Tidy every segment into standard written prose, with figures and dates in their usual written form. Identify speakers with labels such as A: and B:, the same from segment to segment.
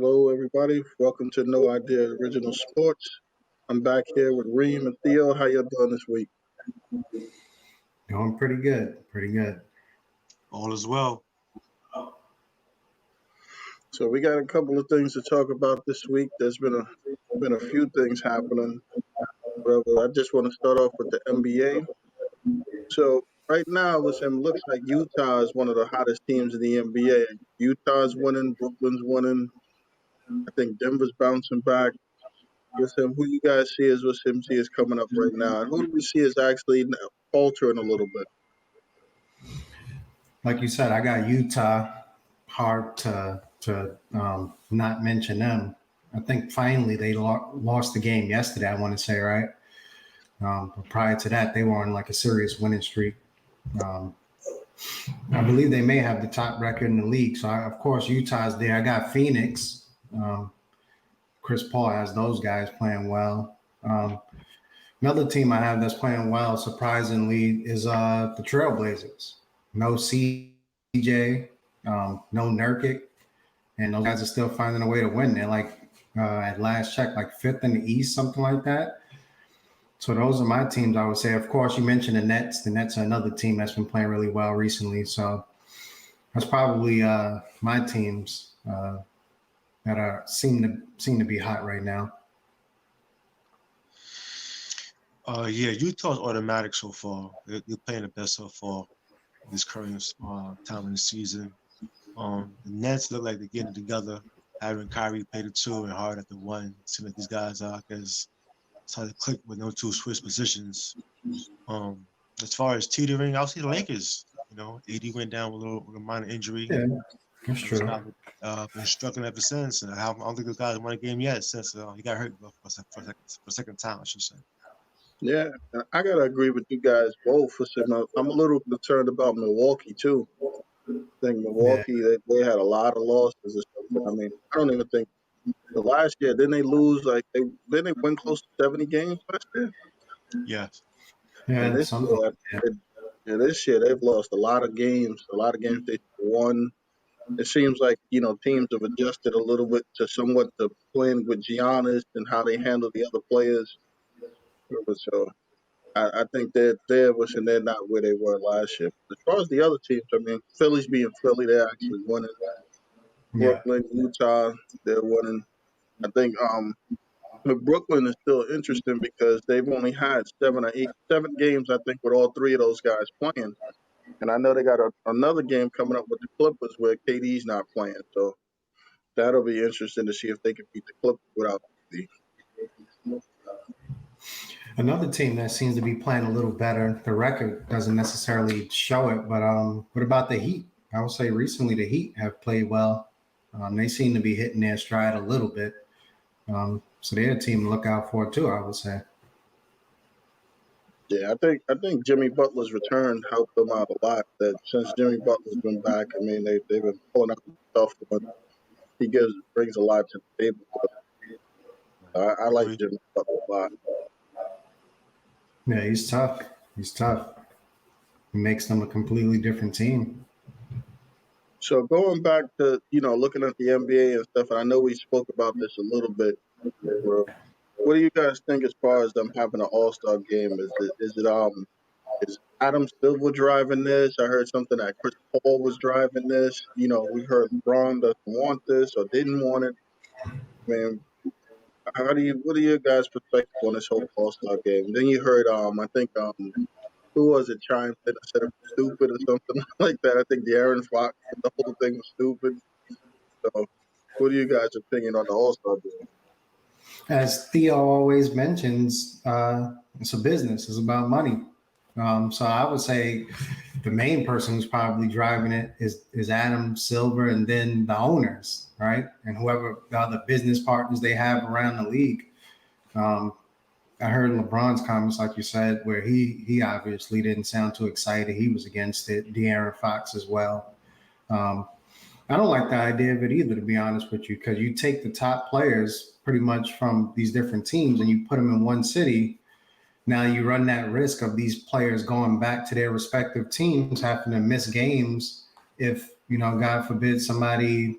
A: Hello, everybody. Welcome to No Ideas Original Sports. I'm back here with Reem and Theo. How you doing this week?
B: Doing pretty good. Pretty good.
C: All is well.
A: So we got a couple of things to talk about this week. There's been a few things happening. But I just want to start off with the NBA. So right now, it looks like Utah is one of the hottest teams in the NBA. Utah's winning, Brooklyn's winning. I think Denver's bouncing back. Listen, who you guys see as what see is coming up right now? And who do we see is actually faltering a little bit?
B: Like you said, I got Utah. Hard to not mention them. I think finally they lost the game yesterday, I want to say, right? But prior to that, they were on like a serious winning streak. I believe they may have the top record in the league. So, of course, Utah's there. I got Phoenix. Chris Paul has those guys playing well. Another team I have that's playing well, surprisingly, is the Trailblazers. No CJ, no Nurkic, and those guys are still finding a way to win. They're like, at last check, like fifth in the East, something like that. So those are my teams, I would say. Of course, you mentioned the Nets. The Nets are another team that's been playing really well recently. So that's probably my teams that seem to be hot right now.
C: Utah's automatic so far. They're playing the best so far this current time in the season. The Nets look like they're getting together, having Kyrie play the 2 and Hard at the 1. Seems like these guys are because it's hard to click with no two switch positions. As far as teetering, I'll see the Lakers. AD went down with a minor injury.
B: Yeah, that's true.
C: Been struggling ever since. And I don't think those guys won a game yet since he got hurt for a second time, I should say.
A: Yeah, I gotta agree with you guys both. I'm a little concerned about Milwaukee too. I think Milwaukee they had a lot of losses. I mean, I don't even think the last year didn't they lose didn't they win close to 70 games last year?
C: Yes.
A: And this year they've lost a lot of games. A lot of games they won. It seems like teams have adjusted a little bit to somewhat to playing with Giannis and how they handle the other players. So I think they're not where they were last year. As far as the other teams, I mean, Philly's being Philly, they're actually winning. Brooklyn, Utah, they're winning. I think but Brooklyn is still interesting because they've only had 7 games, I think, with all 3 of those guys playing. And I know they got another game coming up with the Clippers where KD's not playing. So that'll be interesting to see if they can beat the Clippers without KD.
B: Another team that seems to be playing a little better, the record doesn't necessarily show it, but what about the Heat? I would say recently the Heat have played well. They seem to be hitting their stride a little bit. So they're a team to look out for too, I would say.
A: Yeah, I think Jimmy Butler's return helped them out a lot. That since Jimmy Butler's been back, I mean they've been pulling out stuff, but he brings a lot to the table. I like Jimmy Butler a lot.
B: Yeah, he's tough. He makes them a completely different team.
A: So going back to looking at the NBA and stuff, and I know we spoke about this a little bit. What do you guys think as far as them having an All-Star game? Is Adam Silver driving this? I heard something that Chris Paul was driving this. We heard LeBron doesn't want this or didn't want it. Man, what are your guys' perspective on this whole All-Star game? Then you heard I think who was it chimed in and said it was stupid or something like that. I think the Aaron Fox, the whole thing was stupid. So what are you guys' opinion on the All-Star game?
B: As Theo always mentions, it's a business. It's about money. So I would say the main person who's probably driving it is Adam Silver and then the owners, right? And whoever the other business partners they have around the league. I heard LeBron's comments, like you said, where he obviously didn't sound too excited. He was against it. De'Aaron Fox as well. I don't like the idea of it either, to be honest with you, because you take the top players pretty much from these different teams and you put them in one city. Now you run that risk of these players going back to their respective teams, having to miss games if, God forbid, somebody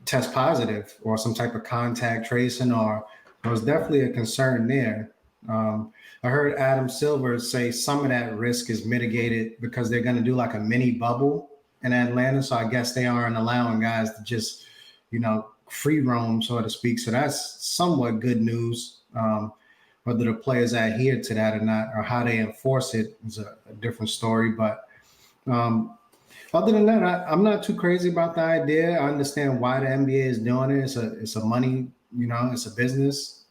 B: test positive or some type of contact tracing, or there was definitely a concern there. I heard Adam Silver say some of that risk is mitigated because they're going to do like a mini bubble in Atlanta. So I guess they aren't allowing guys to just, free roam, so to speak. So that's somewhat good news. Whether the players adhere to that or not, or how they enforce it, is a different story. But other than that, I'm not too crazy about the idea. I understand why the NBA is doing it. It's a money, it's a business.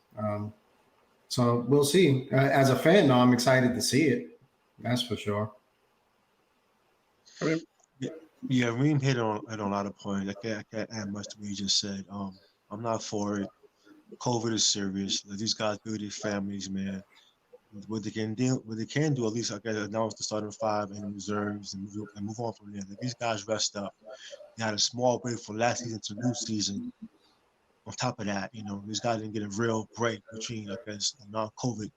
B: So we'll see. As a fan, though, I'm excited to see it. That's for sure.
A: I mean,
C: Yeah, Reem hit on a lot of points. I can't add much to what you just said. I'm not for it. COVID is serious. Let these guys be with their families, man. What they can do, at least I guess announce the starting five and the reserves and move on from there. Let these guys rest up. They had a small break from last season to new season. On top of that, these guys didn't get a real break between, I guess, a non-COVID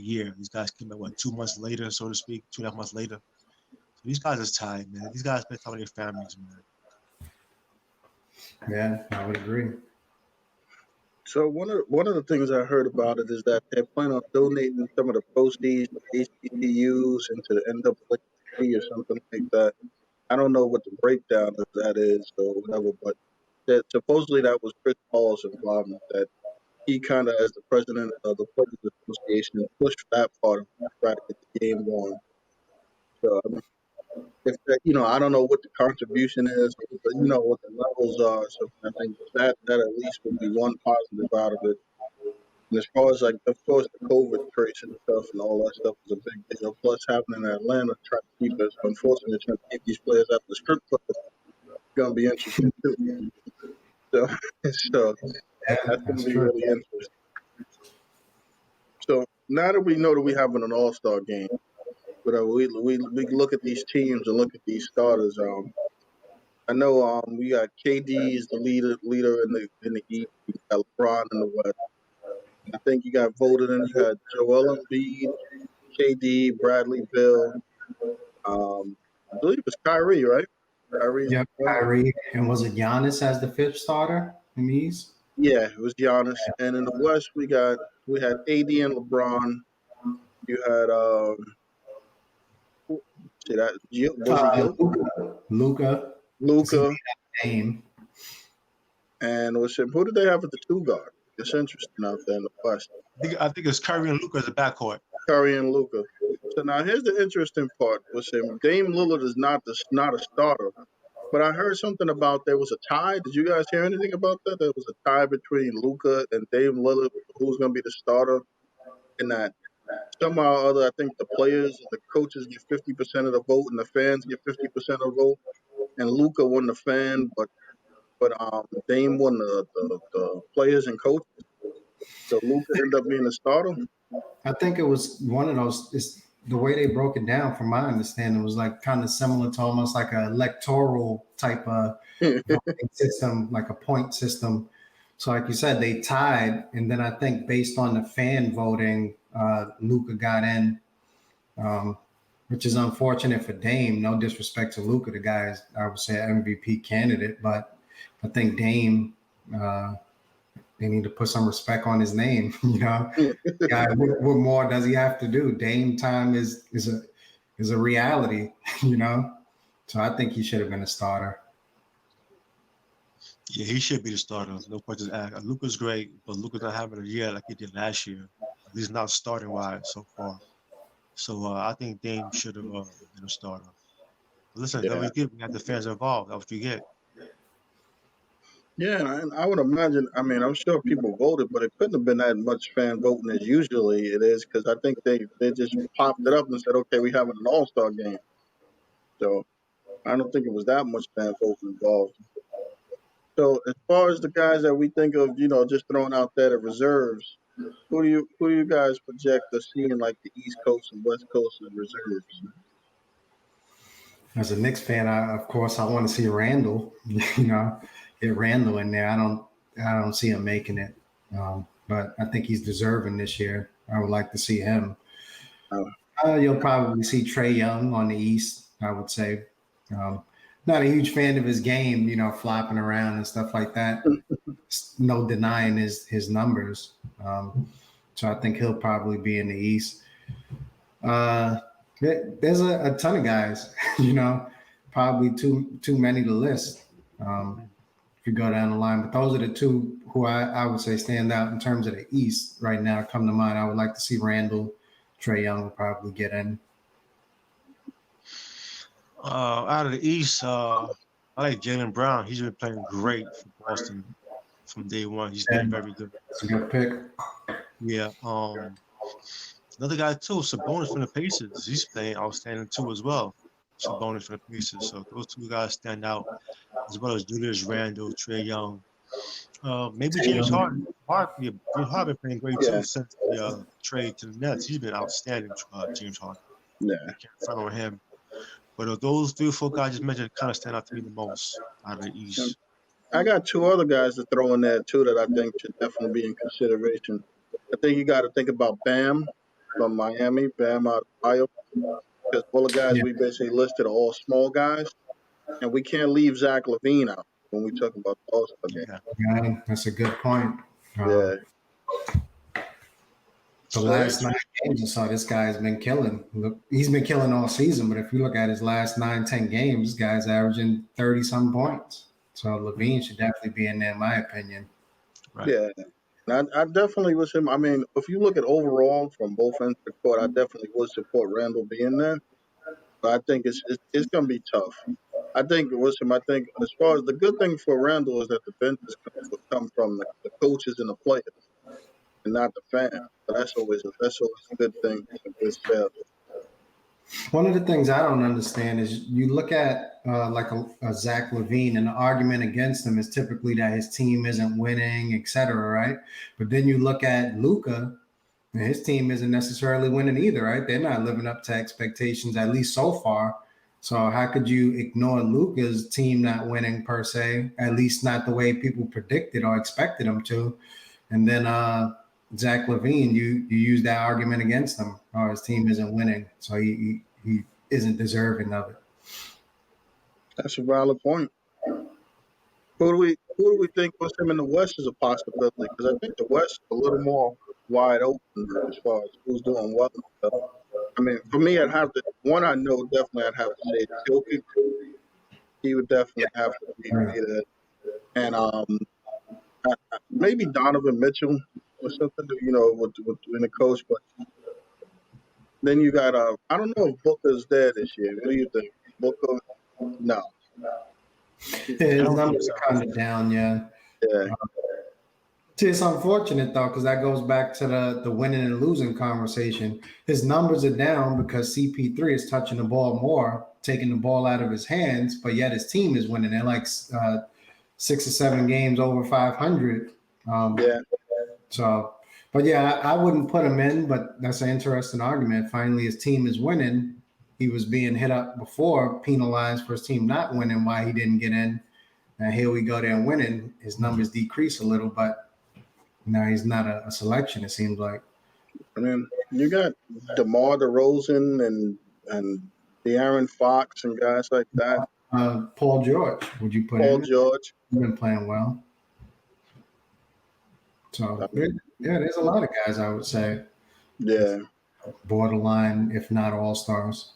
C: year. These guys came out 2 months later, so to speak, 2.5 months later. So these guys are tired, man. These guys spend time with their families, man.
B: Yeah, I would agree.
A: so one of the things I heard about it is that they're planning on donating some of the proceeds of HBCUs into the NAAA or something like that. I don't know what the breakdown of that is or whatever, but that supposedly that was Chris Paul's involvement. That he kind of, as the president of the Players Association, pushed that part of it to try to get the game going. So I mean, if that, I don't know what the contribution is, but what the levels are. So I think that at least would be one positive out of it. And as far as like, of course, the COVID tracing stuff and all that stuff is a big deal. Plus, happening in Atlanta, trying to keep us, unfortunately, trying to keep these players out the strip club is going to be interesting too. So, so
B: Yeah,
A: that's going to
B: that's
A: be
B: true.
A: really interesting. So now that we know that we're having an All-Star game, but we look at these teams and look at these starters. I know we got KD is the leader in the East. You got LeBron in the West. I think you got voted in. You got Joel Embiid, KD, Bradley Bill. I believe it's Kyrie, right? Kyrie's
B: Yep,
A: the one.
B: Kyrie. And was it Giannis as the fifth starter in the East?
A: Yeah, it was Giannis. And in the West, we had AD and LeBron. You had see that was it
B: Luca, because he
A: Luca,
B: made a name.
A: and who did they have at the two guard? It's interesting out there in the West.
C: I think it's Curry and Luka as a backcourt.
A: Curry and Luca. So now here's the interesting part. Was him Dame Lillard is not a starter, but I heard something about there was a tie. Did you guys hear anything about that? There was a tie between Luca and Dame Lillard, who's going to be the starter, and that somehow or other, I think the players and the coaches get 50% of the vote, and the fans get 50% of the vote. And Luca won the fan, but Dame won the players and coaches. So Luca ended up being the starter.
B: I think it was one of those. It's the way they broke it down, from my understanding, was like kind of similar to almost like an electoral type of voting system, like a point system. So, like you said, they tied, and then I think based on the fan voting, Luca got in, which is unfortunate for Dame. No disrespect to Luca, the guy is, I would say, an MVP candidate, but I think Dame. They need to put some respect on his name. Guy, what more does he have to do? Dame time is a reality. So I think he should have been a starter.
C: Yeah, he should be the starter. No questions asked. Luka's great, but Luka's not having a year like he did last year. At least not starting wise so far. So I think Dame should have been a starter. But listen, that
A: Yeah,
C: we get. We got the fans involved. That's what you get.
A: yeah, and I would imagine. I mean, I'm sure people voted, but it couldn't have been that much fan voting as usually it is because I think they just popped it up and said, okay, we having an All Star game. So I don't think it was that much fan voting involved. So as far as the guys that we think of, just throwing out there the reserves, who do you guys project to see in like the East Coast and West Coast as reserves?
B: As a Knicks fan, of course I want to see Randall. Get Randall in there. I don't see him making it, but I think he's deserving this year. I would like to see him.
A: Uh,
B: You'll probably see Trae Young on the East, I would say. not a huge fan of his game, flopping around and stuff like that. No denying his numbers. So I think he'll probably be in the East. There's a ton of guys, probably too many to list. If you go down the line, but those are the two who I would say stand out in terms of the East right now. Come to mind. I would like to see Randall. Trae Young will probably get in.
C: Out of the East, I like Jaylen Brown. He's been playing great for Boston from day one. He's been very good.
B: It's a good pick.
C: Yeah. Another guy too, Sabonis from the Pacers. He's playing outstanding too as well. Sabonis from the Pacers. So those two guys stand out, as well as Julius Randle, Trae Young. Maybe James Harden. James Harden been playing great too
A: Yeah,
C: since the trade to the Nets. He's been outstanding, James Harden.
A: yeah.
C: Can't front on him. But those 3 or 4 guys I just mentioned kind of stand out to me the most out of the East.
A: I got two other guys to throw in there too that I think should definitely be in consideration. I think you got to think about Bam from Miami, Bam out of Ohio, because all the guys
B: Yeah,
A: we basically listed are all small guys, and we can't leave Zach LaVine out when we talk about the All-Star game.
C: Yeah.
B: that's a good point.
A: Yeah.
B: The
A: So
B: last 9 games I saw, this guy's been killing. Look, he's been killing all season, but if you look at his last 9, 10 games, this guy's averaging 30-some points. So Levine should definitely be in there, in my opinion.
C: Right.
A: yeah, and I definitely wish him. I mean, if you look at overall from both ends of the court, I definitely would support Randall being there. But I think it's going to be tough. I think with him, I think as far as the good thing for Randall is that the benches come from the coaches and the players, and not the fans. So that's always a good thing. It's a good sell.
B: One of the things I don't understand is you look at like a Zach Levine, and the argument against him is typically that his team isn't winning, et cetera, right? But then you look at Luka, and his team isn't necessarily winning either, right? They're not living up to expectations, at least so far. So how could you ignore Luka's team not winning per se, at least not the way people predicted or expected them to? And then Zach Levine, you use that argument against him. Oh, his team isn't winning, so he isn't deserving of it.
A: That's a valid point. Who do we think puts him in the West is a possibility? Because I think the West is a little more wide open as far as who's doing what and stuff. I mean, for me, I'd have to one I know definitely I'd have to say is Jokic. He would definitely have to be there, and maybe Donovan Mitchell or something. With being a coach, but then you got I don't know if Booker's there this year. What do you think? Booker? No.
B: Yeah,
C: I
B: his
C: don't think
B: numbers
C: so.
B: are kind of down, yeah.
A: Yeah.
B: It's unfortunate though, because that goes back to the winning and losing conversation. His numbers are down because CP3 is touching the ball more, taking the ball out of his hands, but yet his team is winning. They're like 6 or 7 games over 500.
A: Yeah.
B: So, but yeah, I wouldn't put him in, but that's an interesting argument. Finally, his team is winning. He was being hit up before, penalized for his team not winning, why he didn't get in. And here we go there winning. His numbers decrease a little, but now he's not a selection, it seems like.
A: I mean, you got DeMar DeRozan and De'Aaron Fox and guys like that.
B: Paul George, would you put
A: Paul
B: in?
A: George.
B: He's been playing well. So,
A: I mean,
B: yeah, there's a lot of guys, I would say,
A: yeah.
B: borderline, if not all stars.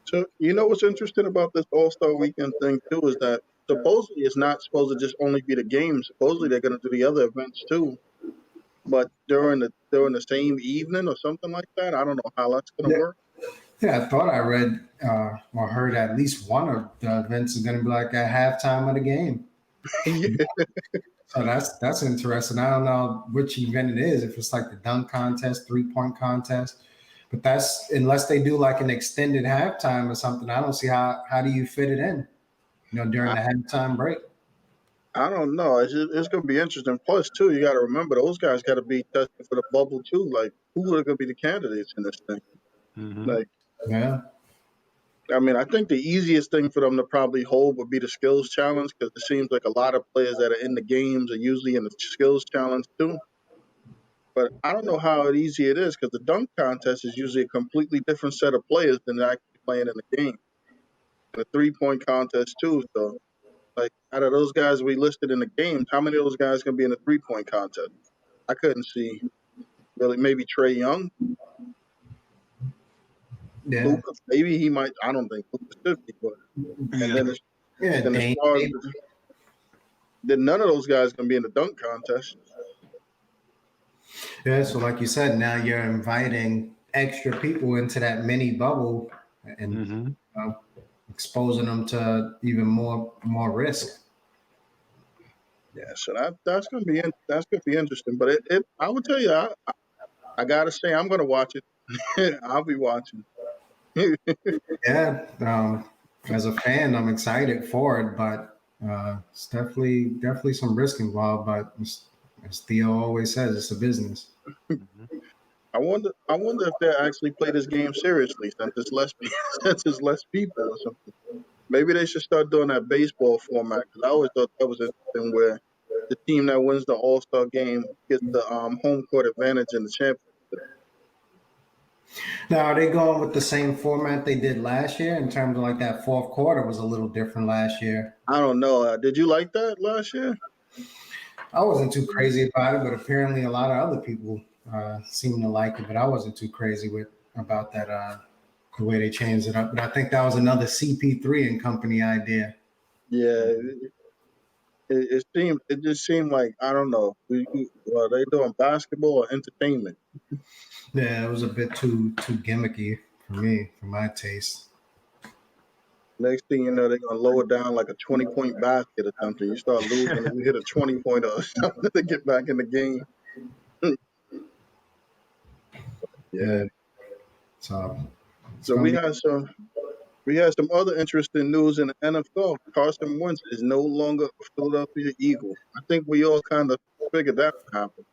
A: So you know what's interesting about this All Star Weekend thing too is that supposedly it's not supposed to just only be the games. Supposedly they're going to do the other events too, but during the same evening or something like that. I don't know how that's going to
B: Yeah,
A: work.
B: yeah, I thought I read or heard at least one of the events is going to be like at halftime of the game.
A: Yeah.
B: So that's interesting. I don't know which event it is, if it's like the dunk contest, 3-point contest. But that's unless they do like an extended halftime or something, I don't see how do you fit it in, during
A: I,
B: the halftime break.
A: I don't know. It's going to be interesting. Plus, too, you got to remember those guys got to be testing for the bubble too. Like, who are going to be the candidates in this thing?
C: Mm-hmm.
A: Like,
B: Yeah.
A: I mean, I think the easiest thing for them to probably hold would be the skills challenge because it seems like a lot of players that are in the games are usually in the skills challenge too. But I don't know how easy it is because the dunk contest is usually a completely different set of players than actually playing in the game. in a 3-point contest too. So, like, out of those guys we listed in the games, how many of those guys can be in a 3-point contest? I couldn't see really. Maybe Trey Young,
B: Yeah.
A: Luca. Maybe he might. I don't think Luca should be, but and
C: Yeah.
A: then as
B: Yeah,
A: then as
B: Dame.
A: far as then none of those guys can be in the dunk contest.
B: Yeah, so like you said, now you're inviting extra people into that mini bubble and
C: Mm-hmm.
B: uh, exposing them to even more risk.
A: Yeah, so that's that's gonna be interesting. But I would tell you, I gotta say I'm gonna watch it. I'll be watching.
B: Yeah, as a fan, I'm excited for it, but it's definitely some risk involved. But as Theo always says, it's a business.
C: Mm-hmm.
A: I wonder if they actually play this game seriously since it's less since it's less people or something. Maybe they should start doing that baseball format because I always thought that was interesting where the team that wins the All Star game gets the home court advantage in the championship.
B: Now, are they going with the same format they did last year in terms of like that fourth quarter was a little different last year?
A: I don't know. Did you like that last year?
B: I wasn't too crazy about it, but apparently a lot of other people seem to like it. But I wasn't too crazy with about that the way they changed it up. But I think that was another CP3 and company idea.
A: Yeah, it just seemed like I don't know. Are they doing basketball or entertainment?
B: Yeah, it was a bit too gimmicky for me, for my taste.
A: Next thing you know, they're gonna lower down like a 20-point basket or something. You start losing, and you hit a 20 pointer or something to get back in the game. Yeah.
B: Yeah, so it's
A: So
B: gonna be.
A: we had some other interesting news in the NFL. Carson Wentz is no longer a Philadelphia Eagle. I think we all kind of figured that would happen.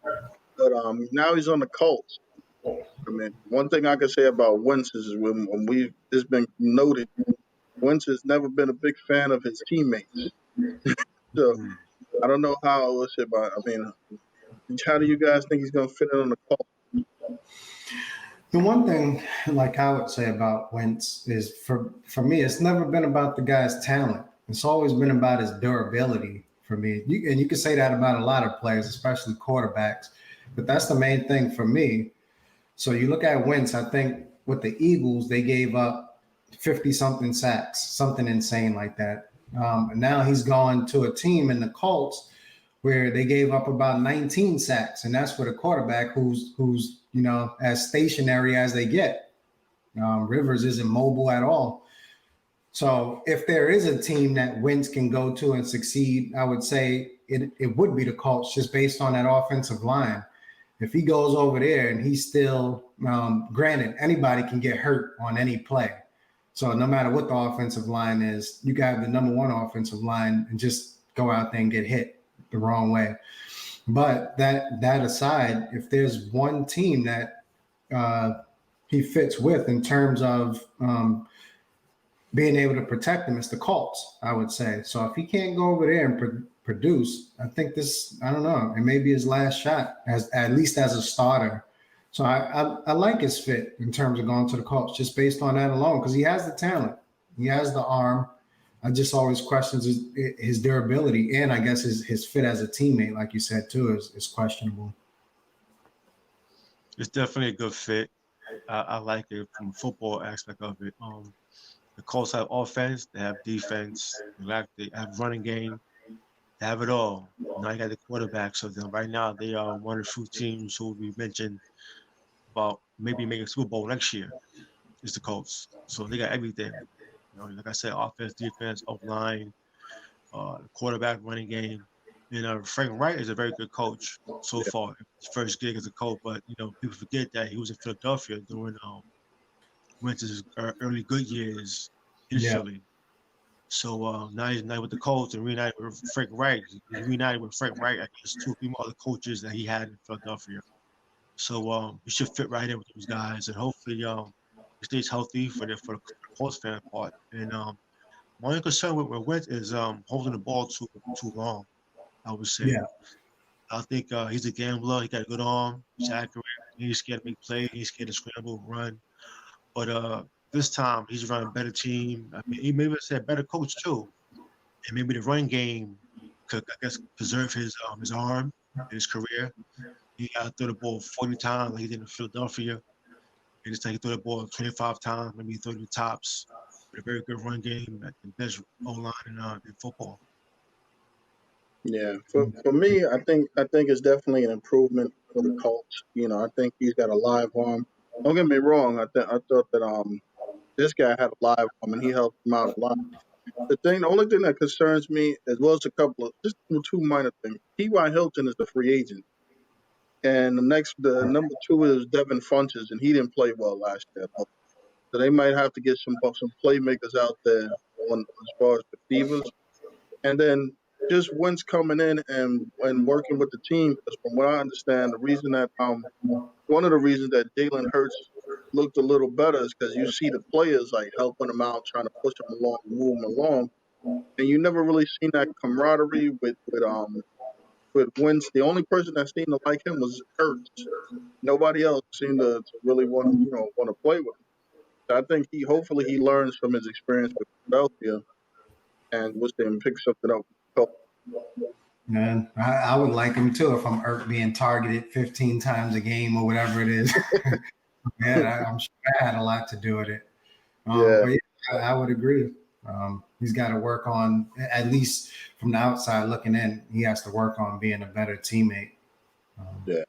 A: But now he's on the Colts. I mean, one thing I can say about Wentz is when we it's been noted, Wentz has never been a big fan of his teammates. So
C: Mm-hmm.
A: I don't know how what's it about. I mean, how do you guys think he's going to fit in on the Colts?
B: The one thing, like I would say about Wentz, is for me, it's never been about the guy's talent. It's always been about his durability for me. And you can say that about a lot of players, especially quarterbacks. But that's the main thing for me. So you look at Wentz, I think with the Eagles, they gave up 50 something sacks, something insane like that. And now he's gone to a team in the Colts where they gave up about 19 sacks, and that's for the quarterback who's as stationary as they get. Rivers isn't mobile at all. So if there is a team that Wentz can go to and succeed, I would say it would be the Colts, just based on that offensive line. If he goes over there and he's still, granted, anybody can get hurt on any play. So no matter what the offensive line is, you got the number one offensive line and just go out there and get hit the wrong way. But that aside, if there's one team that he fits with in terms of being able to protect him, it's the Colts, I would say. So if he can't go over there and produce, I think I don't know, it may be his last shot, as at least as a starter. So I like his fit in terms of going to the Colts just based on that alone because he has the talent, he has the arm. I just always questions his durability and I guess his fit as a teammate, like you said too, is questionable.
C: It's definitely a good fit. I like it from a football aspect of it. The Colts have offense, they have defense, they have running game, they have it all. Now you got the quarterback. So then right now they are one of the few teams who we mentioned about maybe making a Super Bowl next year is the Colts. So they got everything. Like I said, offense, defense, line, quarterback, running game. Frank Wright is a very good coach so far. His first gig as a coach, but people forget that he was in Philadelphia during Wentz's early good years in
B: Yeah.
C: Philly. So now he's with the Colts and reunited with Frank Wright. He reunited with Frank Wright, I guess, two or three more other coaches that he had in Philadelphia. So he should fit right in with those guys, and hopefully he stays healthy for the Colts fan part. And my only concern with Wentz is holding the ball too long. I would say.
B: Yeah.
C: I think he's a gambler. He got a good arm. He's accurate. He's scared to make plays. He's scared to scramble, run. But this time he's running a better team. I mean, he maybe say a better coach too, and maybe the run game could, I guess, preserve his arm in his career. He threw the ball 40 times like he did in Philadelphia. And it's like he threw the ball 25 times, maybe 30 tops, with a very good run game, like the best O-line in football.
A: Yeah, for me, I think it's definitely an improvement for the Colts. I think he's got a live arm. Don't get me wrong. I thought that this guy had a live arm and he helped him out a lot. The only thing that concerns me, as well as a couple of just two minor things. T.Y. Hilton is the free agent, and the number two is Devin Funches, and he didn't play well last year. So they might have to get some playmakers out there as far as receivers. And then just Wentz coming in and working with the team. Because from what I understand, the reason that one of the reasons that Jalen Hurts looked a little better is because you see the players like helping him out, trying to push him along, move him along, and you never really seen that camaraderie with Wentz. The only person that seemed to like him was Hurts. Nobody else seemed to really want to play with him. So I think hopefully he learns from his experience with Philadelphia and wish they pick something up.
B: Man, I would like him too if I'm being targeted 15 times a game or whatever it is. Yeah, I'm sure that had a lot to do with it.
A: Yeah.
B: But yeah, I would agree. He's got to work on, at least from the outside looking in, he has to work on being a better teammate.
A: Yeah.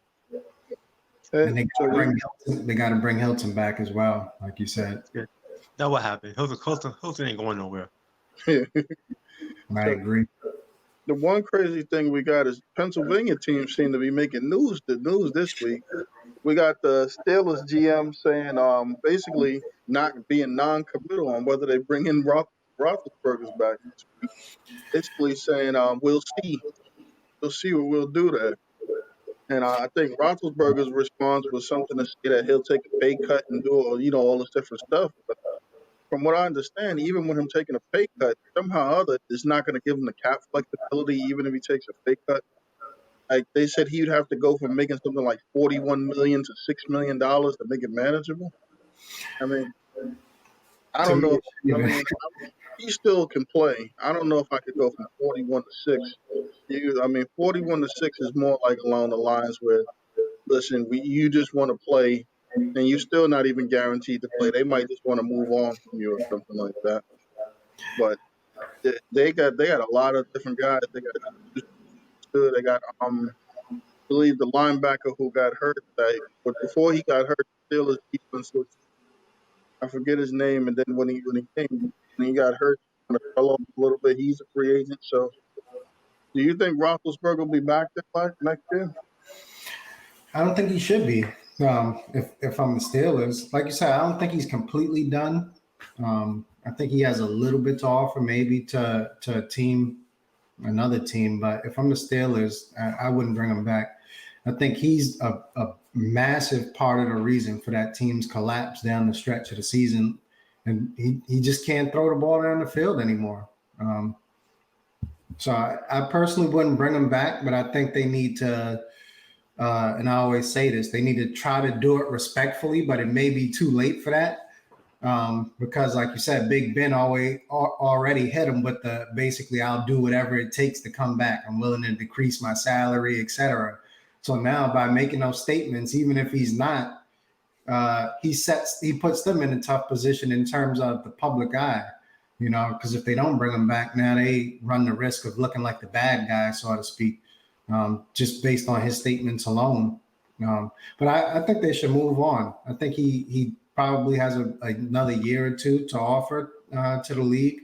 B: And they got to bring Hilton back as well, like you said.
C: Yeah, that's what happened. Hilton ain't going nowhere.
B: I agree.
A: The one crazy thing we got is Pennsylvania teams seem to be making the news this week. We got the Steelers GM saying basically not being non-committal on whether they bring in Roethlisberger's back this week. Basically saying we'll see what we'll do there. And I think Roethlisberger's response was something to say that he'll take a pay cut and do all this different stuff. But from what I understand, even with him taking a pay cut, somehow or other, it's not going to give him the cap flexibility, even if he takes a pay cut. Like they said, he'd have to go from making something like $41 million to $6 million to make it manageable. I mean, I don't know. He still can play. I don't know if I could go from 41 to 6. 41 to 6 is more like along the lines where, listen, you just want to play, and you're still not even guaranteed to play. They might just want to move on from you or something like that. But they got a lot of different guys. They got I believe the linebacker who got hurt. But before he got hurt, Steelers defense was, I forget his name. And then when he got hurt, kind of fell off a little bit. He's a free agent. So, do you think Roethlisberger will be back there next year?
B: I don't think he should be. If I'm the Steelers, like you said, I don't think he's completely done. I think he has a little bit to offer, maybe to another team. But if I'm the Steelers, I wouldn't bring him back. I think he's a massive part of the reason for that team's collapse down the stretch of the season, and he just can't throw the ball down the field anymore. So I personally wouldn't bring him back, but I think they need to. And I always say this, they need to try to do it respectfully, but it may be too late for that. Because like you said, Big Ben already hit him with the basically, I'll do whatever it takes to come back. I'm willing to decrease my salary, etc. So now by making those statements, even if he's not, he puts them in a tough position in terms of the public eye, because if they don't bring him back, now they run the risk of looking like the bad guy, so to speak. Just based on his statements alone. But I think they should move on. I think he probably has another year or two to offer to the league.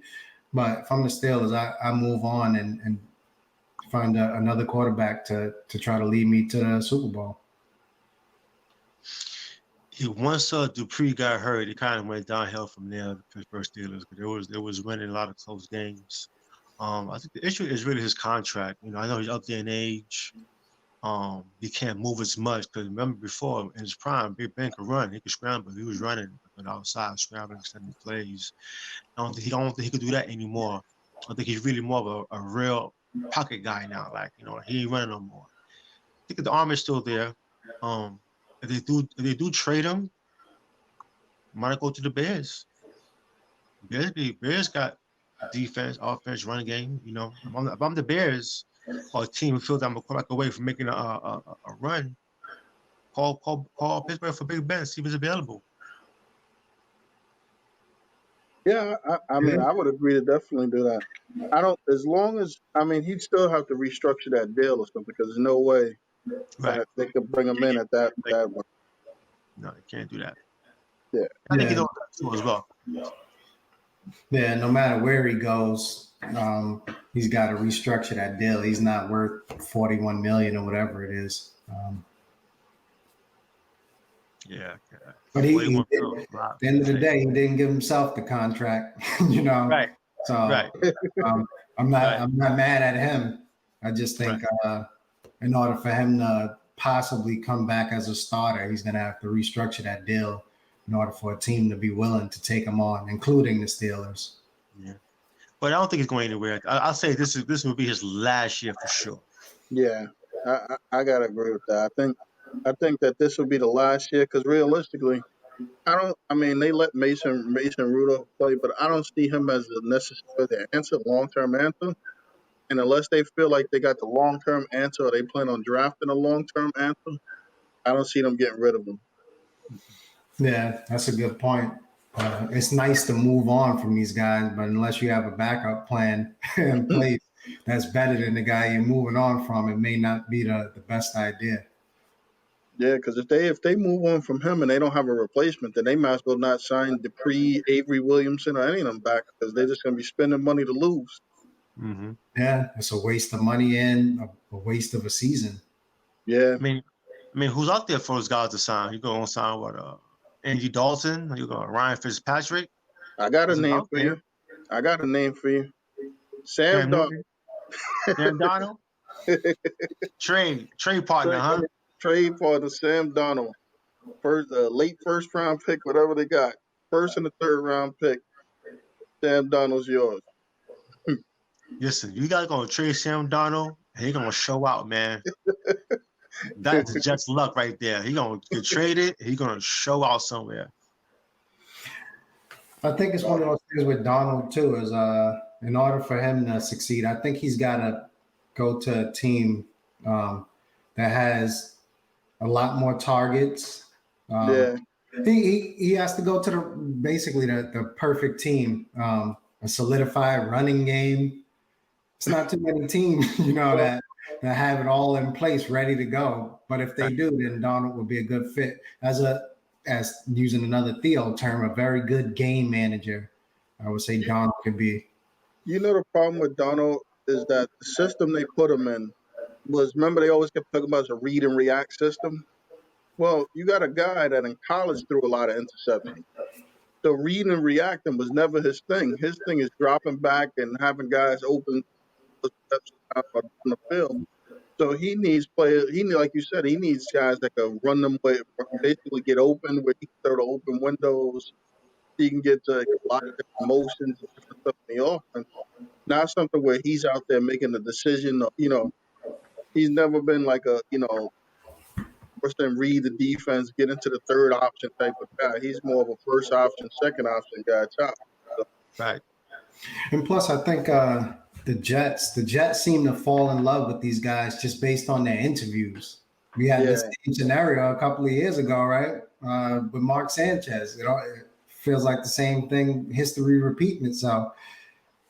B: But if I'm the Steelers, I move on and find another quarterback to try to lead me to the Super Bowl.
C: Once Dupree got hurt, it kind of went downhill from there. The Pittsburgh Steelers, but it was winning a lot of close games. I think the issue is really his contract. I know he's up there in age. He can't move as much because remember before in his prime, Big Ben could run. He could scramble. He was running on the outside, scrambling, extending plays. I don't think he could do that anymore. I think he's really more of a real pocket guy now. Like he ain't running no more. I think the arm is still there. If they do trade him, Might go to the Bears. Bears got defense, offense, running game. You know, if I'm the Bears or a team who feels I'm a quarterback away from making a run, call Pittsburgh for Big Ben, see if he's available.
A: Yeah, I mean, I would agree to definitely do that. I don't, as long as, I mean, he'd still have to restructure that deal or something because there's no way
C: Right.
A: that they could bring him in at that one.
C: No, you can't do that.
A: Yeah.
C: I think he
B: Yeah,
C: knows that too as well.
B: yeah. No matter where he goes, he's got to restructure that deal. He's not worth 41 million or whatever it is.
C: Yeah.
B: But he
C: 41
B: did,
C: mil,
B: at
C: lot.
B: the end of the day, he didn't give himself the contract, you know.
C: Right.
B: So
C: Right.
B: I'm not
C: Right.
B: I'm not mad at him. I just
C: Right.
B: think in order for him to possibly come back as a starter, he's gonna have to restructure that deal in order for a team to be willing to take him on, including the Steelers.
C: Yeah. But I don't think he's going anywhere. I'll say this will be his last year for sure.
A: Yeah. I gotta agree with that. I think that this will be the last year because realistically, I don't. I mean, they let Mason Rudolph play, but I don't see him as a necessary answer, long term answer. And unless they feel like they got the long term answer, or they plan on drafting a long term answer, I don't see them getting rid of him.
B: Yeah, that's a good point. It's nice to move on from these guys, but unless you have a backup plan in place that's better than the guy you're moving on from, it may not be the best idea.
A: Yeah, because if they move on from him and they don't have a replacement, then they might as well not sign Dupree, Avery Williamson, or any of them back because they're just going to be spending money to lose.
C: Mm-hmm.
B: Yeah, it's a waste of money and a waste of a season.
A: Yeah,
C: Who's out there for those guys to sign? You going to sign what? Andy Dalton? You going Ryan Fitzpatrick?
A: I got a
C: Who's
A: name
C: out
A: for you.
C: there?
A: I got a name for you. Sam
C: Cam
A: Darnold.
C: Newton, Sam Donald, trade partner,
A: trade,
C: huh?
A: trade for the Sam Darnold. Late first round pick, whatever they got. First and the third round pick. Sam Darnold's yours.
C: Listen, you guys gonna trade Sam Donald, and he gonna show out, man. That's just luck right there. He gonna get traded. He gonna show out somewhere.
B: I think it's one of those things with Donald too. Is in order for him to succeed, I think he's got to go to a team that has a lot more targets. Um,
A: Yeah,
B: he has to go to basically the perfect team, a solidified running game. It's not too many teams, that have it all in place, ready to go. But if they
C: Right.
B: do, then Donald would be a good fit as using another Theo term, a very good game manager. I would say
A: you,
B: Donald could be.
A: you know the problem with Darnold is that the system they put him in was, remember they always kept talking about it's a read and react system. Well, you got a guy that in college threw a lot of interceptions. So reading and reacting was never his thing. His thing is dropping back and having guys open steps on the field. So he needs players. Like you said, he needs guys that can run them way, basically get open, where he can throw the open windows. He can get to a lot of different motions and different stuff in the offense. Not something where he's out there making a decision. He's never been like first and read the defense, get into the third option type of guy. He's more of a first option, second option guy. Top. So,
C: Right.
B: And plus, I think the Jets seem to fall in love with these guys just based on their interviews. We had this
A: yeah,
B: same scenario a couple of years ago, right? With Mark Sanchez. It feels like the same thing, history repeating itself.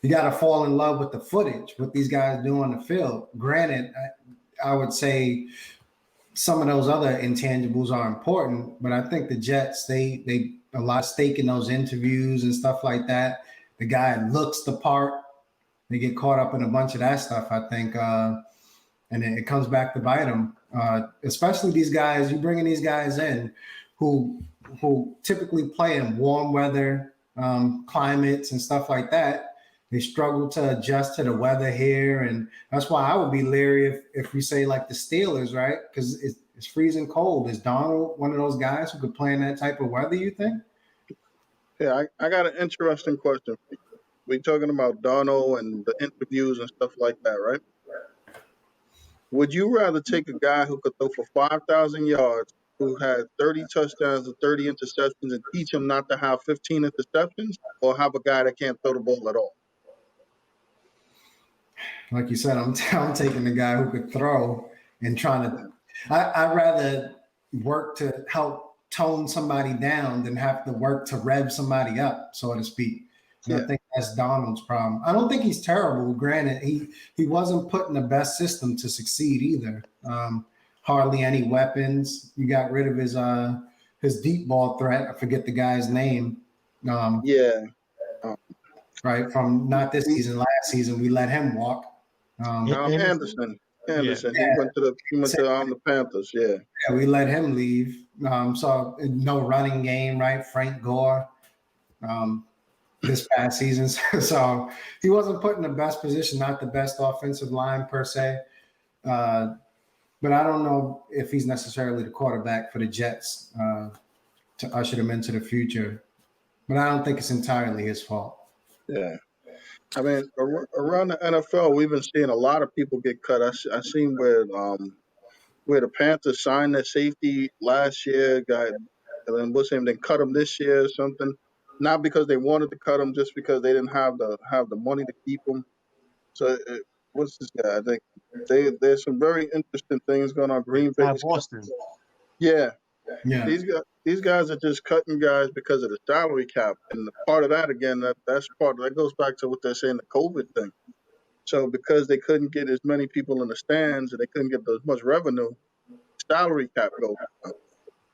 B: You got to fall in love with the footage, what these guys do on the field. Granted, I would say some of those other intangibles are important, but I think the Jets, they a lot of stake in those interviews and stuff like that. The guy looks the part. They get caught up in a bunch of that stuff, I think, and it comes back to bite them. Especially these guys, you bringing these guys in who typically play in warm weather climates and stuff like that. They struggle to adjust to the weather here, and that's why I would be leery if we say like the Steelers, right? Because it's freezing cold. Is Donald one of those guys who could play in that type of weather? You think?
A: yeah. I got an interesting question for you. We talking about Darnold and the interviews and stuff like that, right? Would you rather take a guy who could throw for 5,000 yards who had 30 touchdowns and 30 interceptions and teach him not to have 15 interceptions, or have a guy that can't throw the ball at all?
B: Like you said, I'm taking the guy who could throw and trying to. I'd rather work to help tone somebody down than have to work to rev somebody up, so to speak. And
A: Yeah.
B: I think that's Donald's problem. I don't think he's terrible. Granted, he wasn't put in the best system to succeed either. Hardly any weapons. You got rid of his deep ball threat. I forget the guy's name.
A: Yeah.
B: Right from not this
A: He,
B: season, last season, we let him walk.
C: Anderson?
A: Anderson.
C: Yeah.
A: Anderson. He went to the Panthers. Yeah.
B: Yeah, we let him leave. So no running game, right? Frank Gore this past season. So he wasn't put in the best position, not the best offensive line per se. But I don't know if he's necessarily the quarterback for the Jets to usher them into the future. But I don't think it's entirely his fault.
A: Yeah. I mean, around the NFL, we've been seeing a lot of people get cut. I seen where the Panthers signed their safety last year, and then then cut him this year or something. Not because they wanted to cut him, just because they didn't have the money to keep him. So what's this guy? I think there's some very interesting things going on. Green Bay.
C: Boston.
A: Yeah,
B: Yeah.
A: these guys are just cutting guys because of the salary cap, and part of that again, that goes back to what they're saying, the COVID thing. So because they couldn't get as many people in the stands and they couldn't get as much revenue, salary cap goes down.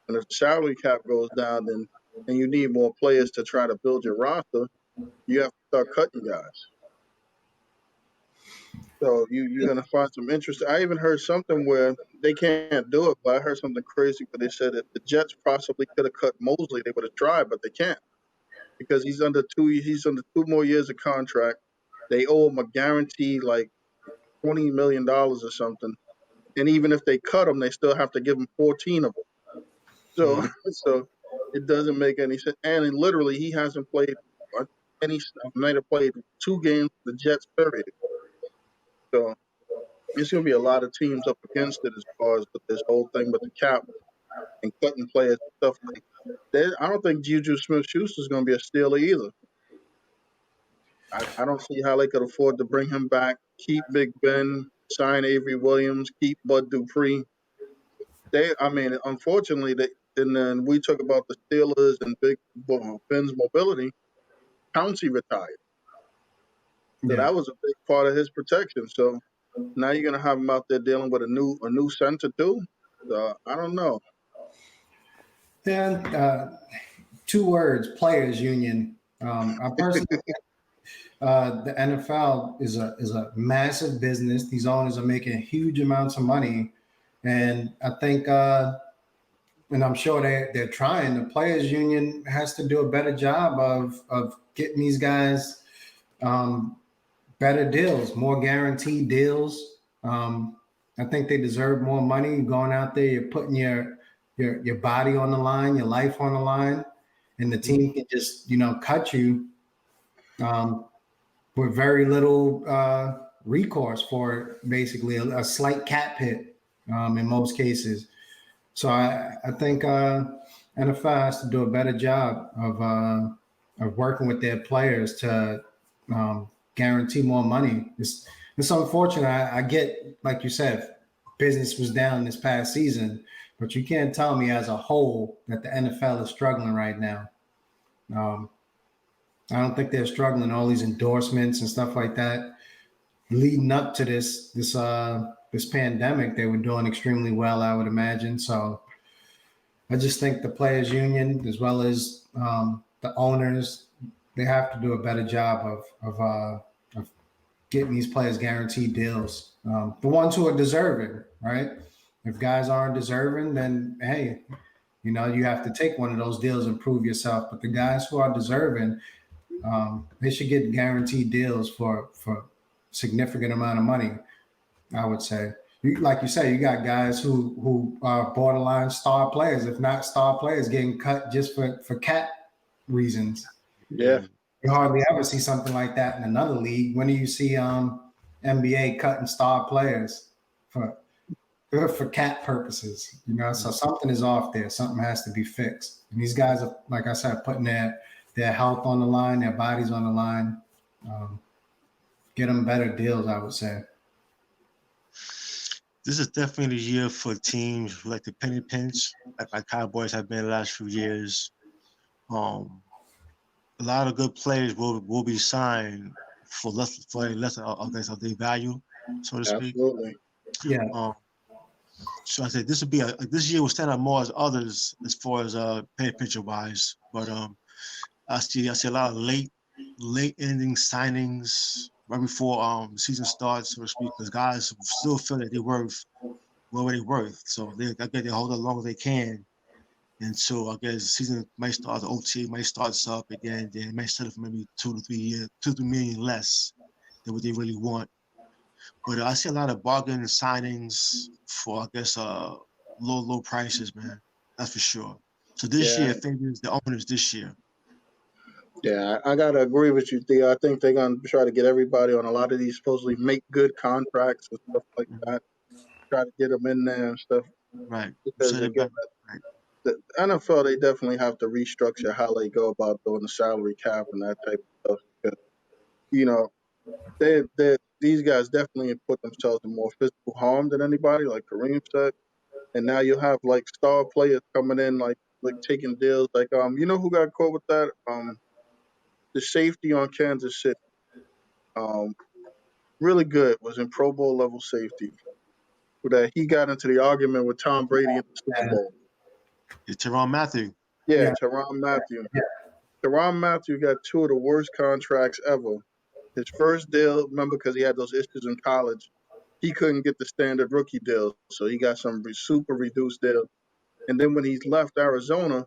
A: And if the salary cap goes down, then and you need more players to try to build your roster, you have to start cutting guys. So you're gonna find some interest. I even heard something where they can't do it, but I heard something crazy where they said if the Jets possibly could have cut Mosley, they would have tried, but they can't because he's under 2 more years of contract. They owe him a guarantee like $20 million or something. And even if they cut him, they still have to give him 14 of them. So so it doesn't make any sense. And literally, he hasn't played any. Might have played 2 games for the Jets period. So it's going to be a lot of teams up against it as far as with this whole thing with the cap and cutting players and stuff like that. I don't think Juju Smith-Schuster is going to be a stealer either. I don't see how they could afford to bring him back, keep Big Ben, sign Avery Williams, keep Bud Dupree. Unfortunately, and then we talk about the Steelers and Ben's mobility. Pouncey retired, so
B: Yeah.
A: that was a big part of his protection. So now you're gonna have him out there dealing with a new center too. So I don't know.
B: And 2 words: players union. I personally, the NFL is a massive business. These owners are making huge amounts of money, and I think, and I'm sure they're trying. The players union has to do a better job of getting these guys better deals, more guaranteed deals. I think they deserve more money. You're going out there, you're putting your body on the line, your life on the line, and the team can just cut you with very little recourse for basically a slight cap hit in most cases. So I think NFL has to do a better job of working with their players to guarantee more money. It's unfortunate. I get, like you said, business was down this past season, but you can't tell me as a whole that the NFL is struggling right now. I don't think they're struggling. All these endorsements and stuff like that leading up to this pandemic, they were doing extremely well, I would imagine. So I just think the players union, as well as the owners, they have to do a better job of getting these players guaranteed deals. The ones who are deserving, right? If guys aren't deserving, then hey, you have to take one of those deals and prove yourself. But the guys who are deserving, they should get guaranteed deals for significant amount of money, I would say. Like you say, you got guys who are borderline star players, if not star players, getting cut just for cap reasons.
A: Yeah.
B: You hardly ever see something like that in another league. When do you see NBA cutting star players for for cap purposes, you know. So something is off there. Something has to be fixed. And these guys are, like I said, putting their health on the line, their bodies on the line. Get them better deals, I would say.
C: This is definitely the year for teams who like the penny pinch, like Cowboys have been the last few years. A lot of good players will be signed for less of their value, so to speak.
A: Absolutely.
B: Yeah.
C: So I said this would be this year will stand out more as others as far as penny pincher wise. But I see a lot of late ending signings right before the season starts, so to speak, because guys still feel that they're worth what they're worth. So I guess they hold as long as they can. And so I guess the season might start, the OTA might start up again, then it might settle for maybe 2 to 3 years, 2 to 3 million less than what they really want. But I see a lot of bargain signings for, I guess, low prices, man. That's for sure. So this year favors the owners this year.
A: Yeah, I gotta agree with you, Theo. I think they're gonna try to get everybody on a lot of these supposedly make good contracts and stuff like that. Try to get them in there and stuff
C: Right.
A: because
C: Set it
A: again,
C: back. Right.
A: the NFL they definitely have to restructure how they go about doing the salary cap and that type of stuff because you know they these guys definitely put themselves in more physical harm than anybody, like Kareem said. And now you have like star players coming in like taking deals like you know who got caught with that the safety on Kansas City um really good was in Pro Bowl level safety that he got into the argument with Tom Brady in the Super Bowl.
C: It's Tyrann Mathieu.
A: Yeah,
B: Yeah.
A: Tyrann Mathieu.
B: Yeah.
A: Tyrann Mathieu got two of the worst contracts ever. His first deal, remember, because he had those issues in college, he couldn't get the standard rookie deal, so he got some super reduced deal. And then when he's left Arizona,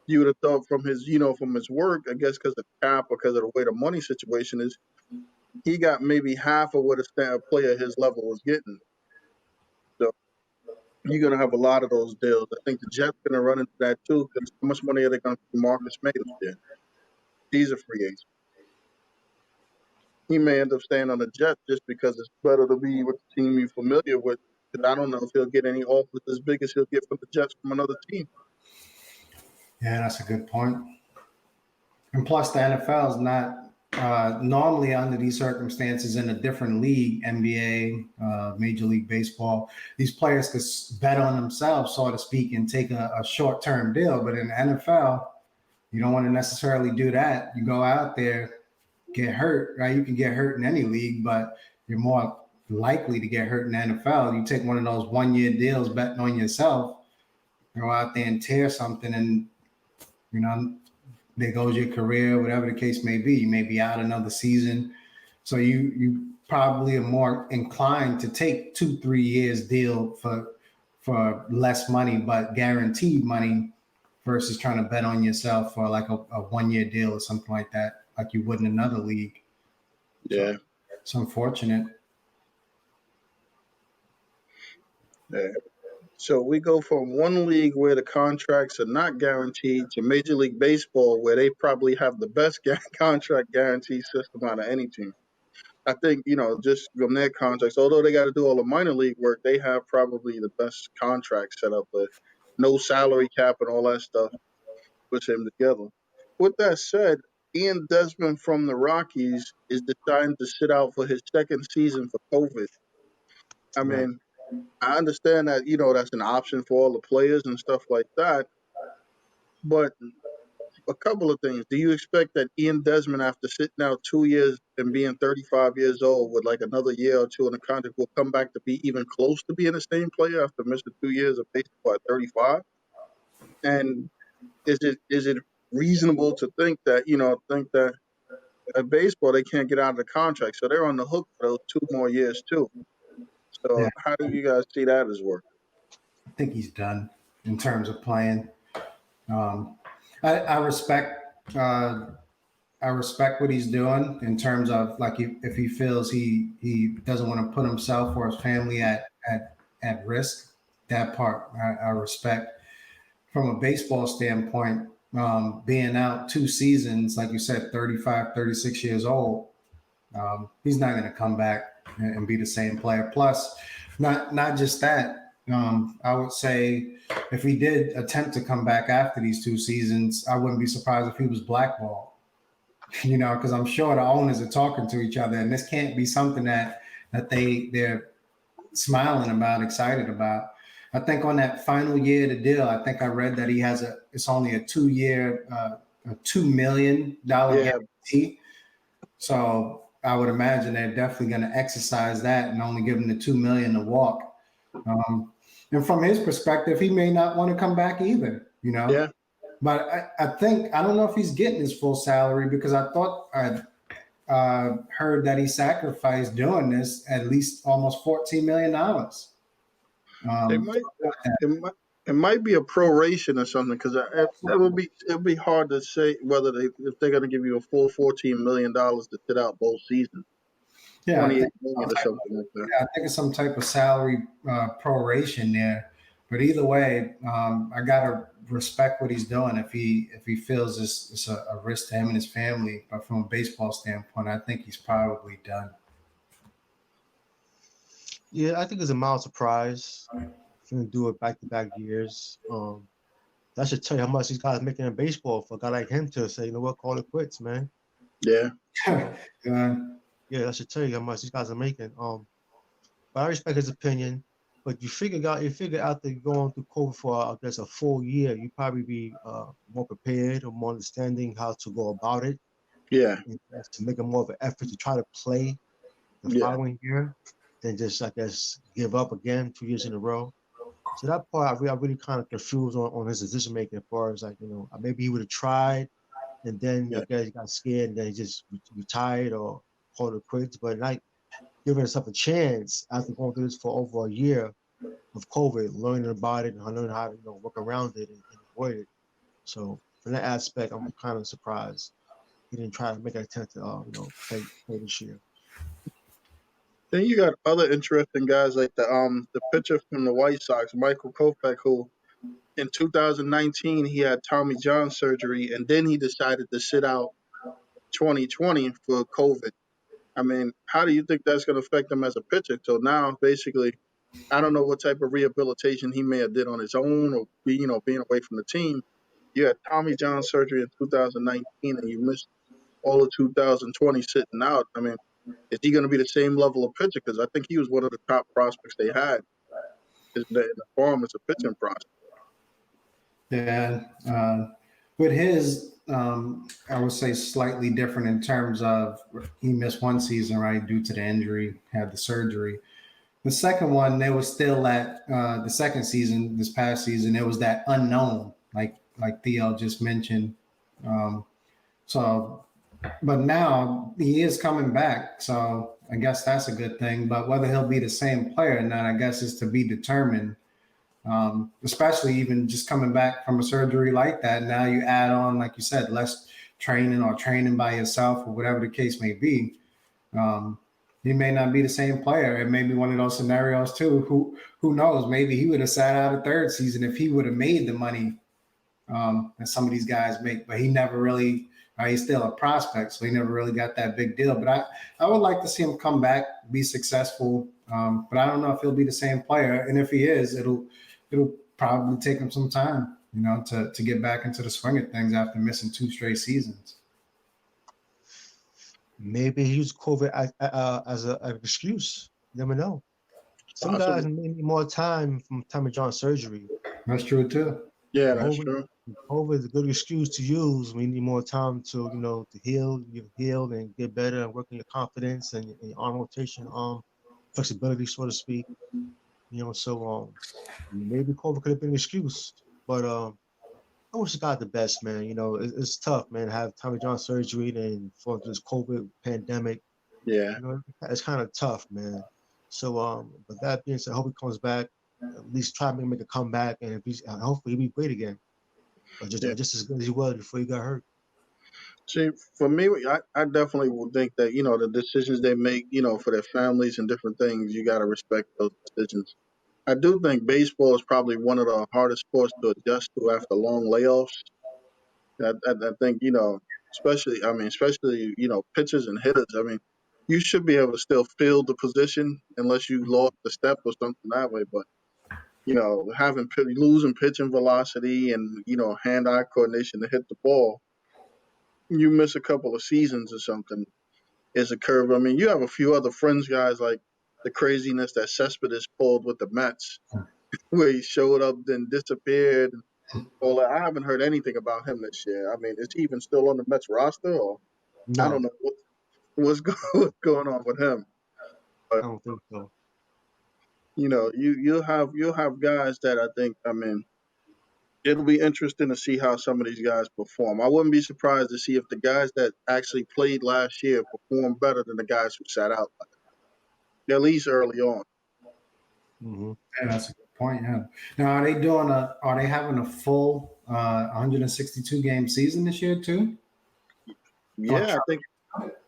A: you would have thought from his, from his work, I guess because of cap or because of the way the money situation is, he got maybe half of what a standard player his level was getting. So you're gonna have a lot of those deals. I think the Jets gonna run into that too, because how much money are they gonna pay Marcus May this year? He's a free agent. He may end up staying on the Jets just because it's better to be with the team you're familiar with. Because I don't know if he'll get any offers as big as he'll get from the Jets from another team.
B: Yeah, that's a good point. And plus, the NFL is not normally under these circumstances in a different league, NBA, Major League Baseball. These players could bet on themselves, so to speak, and take a short-term deal. But in the NFL, you don't want to necessarily do that. You go out there, get hurt, right? You can get hurt in any league, but you're more likely to get hurt in the NFL. You take one of those 1-year deals betting on yourself, go out there and tear something, and there goes your career, whatever the case may be. You may be out another season. So you probably are more inclined to take 2-3 years deal for less money, but guaranteed money versus trying to bet on yourself for like a 1-year deal or something like that, like you would in another league.
A: Yeah.
B: So it's unfortunate.
A: Yeah. So we go from one league where the contracts are not guaranteed to Major League Baseball, where they probably have the best contract guarantee system out of any team. I think, just from their contracts, although they got to do all the minor league work, they have probably the best contract set up with no salary cap and all that stuff, puts him together. With that said, Ian Desmond from the Rockies is deciding to sit out for his second season for COVID. I
C: Right.
A: mean, I understand that, that's an option for all the players and stuff like that. But a couple of things. Do you expect that Ian Desmond, after sitting out 2 years and being 35 years old with like another year or two in the contract, will come back to be even close to being the same player after missing 2 years of baseball at 35? And is it reasonable to think that, at baseball they can't get out of the contract, so they're on the hook for those 2 more years too?
B: Yeah,
A: So how do you guys see that as work?
B: I think he's done in terms of playing. I respect what he's doing in terms of like if he feels he doesn't want to put himself or his family at risk. That part I respect. From a baseball standpoint, being out 2 seasons, like you said, 35, 36 years old, he's not going to come back and be the same player. Plus, not just that. I would say if he did attempt to come back after these 2 seasons, I wouldn't be surprised if he was blackballed. Because I'm sure the owners are talking to each other, and this can't be something that they're smiling about, excited about. I think on that final year of the deal, I think I read that it's only a 2 year, a $2 million
A: Yeah,
B: guarantee. So I would imagine they're definitely going to exercise that and only give him the 2 million to walk. And from his perspective, he may not want to come back either.
A: yeah.
B: But I think I don't know if he's getting his full salary because I thought I heard that he sacrificed doing this at least almost $14 million.
A: It
B: Um,
A: might it might it might be a proration or something because it would be hard to say whether if they're going to give you a full $14 million to sit out both seasons,
B: yeah, I
A: 28 million or something like that.
B: think it's some type of salary proration there. But either way, I gotta respect what he's doing. If he feels it's a risk to him and his family, but from a baseball standpoint, I think he's probably done.
C: Yeah, I think it's a mild surprise. Gonna do it back to back years. That should tell you how much these guys making in baseball for a guy like him to say, you know what, call it quits, man.
A: Yeah,
B: uh,
C: Yeah, that should tell you how much these guys are making. But I respect his opinion. But you figure out that you're going through COVID for I guess a full year, you probably be more prepared or more understanding how to go about it,
A: yeah,
C: and just to make a more of an effort to try to play the
A: yeah,
C: following year than just I guess give up again 2 years in a row. So that part I really kind of confused on his decision making as far as like maybe he would have tried and then I
A: yeah,
C: guess he got scared and then he just retired or called it quits. But like giving himself a chance after going through this for over a year of COVID, learning about it and learning how to work around it and avoid it. So from that aspect, I'm kind of surprised he didn't try to make an attempt to play this year.
A: Then you got other interesting guys like the pitcher from the White Sox, Michael Kopech, who in 2019 he had Tommy John surgery, and then he decided to sit out 2020 for COVID. I mean, how do you think that's going to affect him as a pitcher? So now, basically, I don't know what type of rehabilitation he may have did on his own, or being away from the team. You had Tommy John surgery in 2019, and you missed all of 2020 sitting out. I mean, is he going to be the same level of pitcher? Because I think he was one of the top prospects they had in the farm as a pitching prospect.
B: yeah, with his, I would say slightly different in terms of he missed 1 season, right, due to the injury, had the surgery. The second one, there was still that the second season, this past season, it was that unknown, like Theo just mentioned. Um, so, but now he is coming back, so I guess that's a good thing. But whether he'll be the same player or not, I guess is to be determined. Especially even just coming back from a surgery like that. Now you add on, like you said, less training or training by yourself or whatever the case may be. Um, he may not be the same player. It may be one of those scenarios too. Who knows? Maybe he would have sat out a third season if he would have made the money that some of these guys make. But he never really. He's still a prospect, so he never really got that big deal. But I would like to see him come back, be successful. But I don't know if he'll be the same player. And if he is, it'll probably take him some time, to get back into the swing of things after missing 2 straight seasons.
C: Maybe he used COVID as an excuse. You never know. Some guys
A: Possibly.
C: may need more time from Tommy John surgery.
B: That's true too.
A: Yeah, that's
C: COVID,
A: true.
C: COVID is a good excuse to use. We need more time to heal and get better and work on your confidence and your arm rotation, flexibility, so to speak. So maybe COVID could have been an excuse, but I wish God the best, man. It's tough, man, to have Tommy John surgery and for this COVID pandemic.
A: Yeah,
C: It's kind of tough, man. So, but that being said, I hope he comes back, at least try to make a comeback, and if hopefully he'll be great again, or just
A: yeah.
C: or just as good as he was before he got hurt.
A: See, for me, I definitely would think that the decisions they make, for their families and different things, you got to respect those decisions. I do think baseball is probably one of the hardest sports to adjust to after long layoffs. I think especially pitchers and hitters. I mean, you should be able to still fill the position unless you lost the step or something that way. But losing pitching velocity and hand-eye coordination to hit the ball. You miss a couple of seasons or something. It's a curve. I mean, you have a few other friends guys like the craziness that Cespedes pulled with the Mets, where he showed up then disappeared. Well, I haven't heard anything about him this year. I mean, is he even still on the Mets roster, or I don't
C: No,
A: know what's going on with him.
C: I
A: But
C: don't think so.
A: You'll have guys that I think. I mean, it'll be interesting to see how some of these guys perform. I wouldn't be surprised to see if the guys that actually played last year perform better than the guys who sat out, at least early on.
C: Mm-hmm.
B: Yeah, that's a good point. Yeah. Now, are they having a full 162 game season this year too? Or
A: Yeah, I think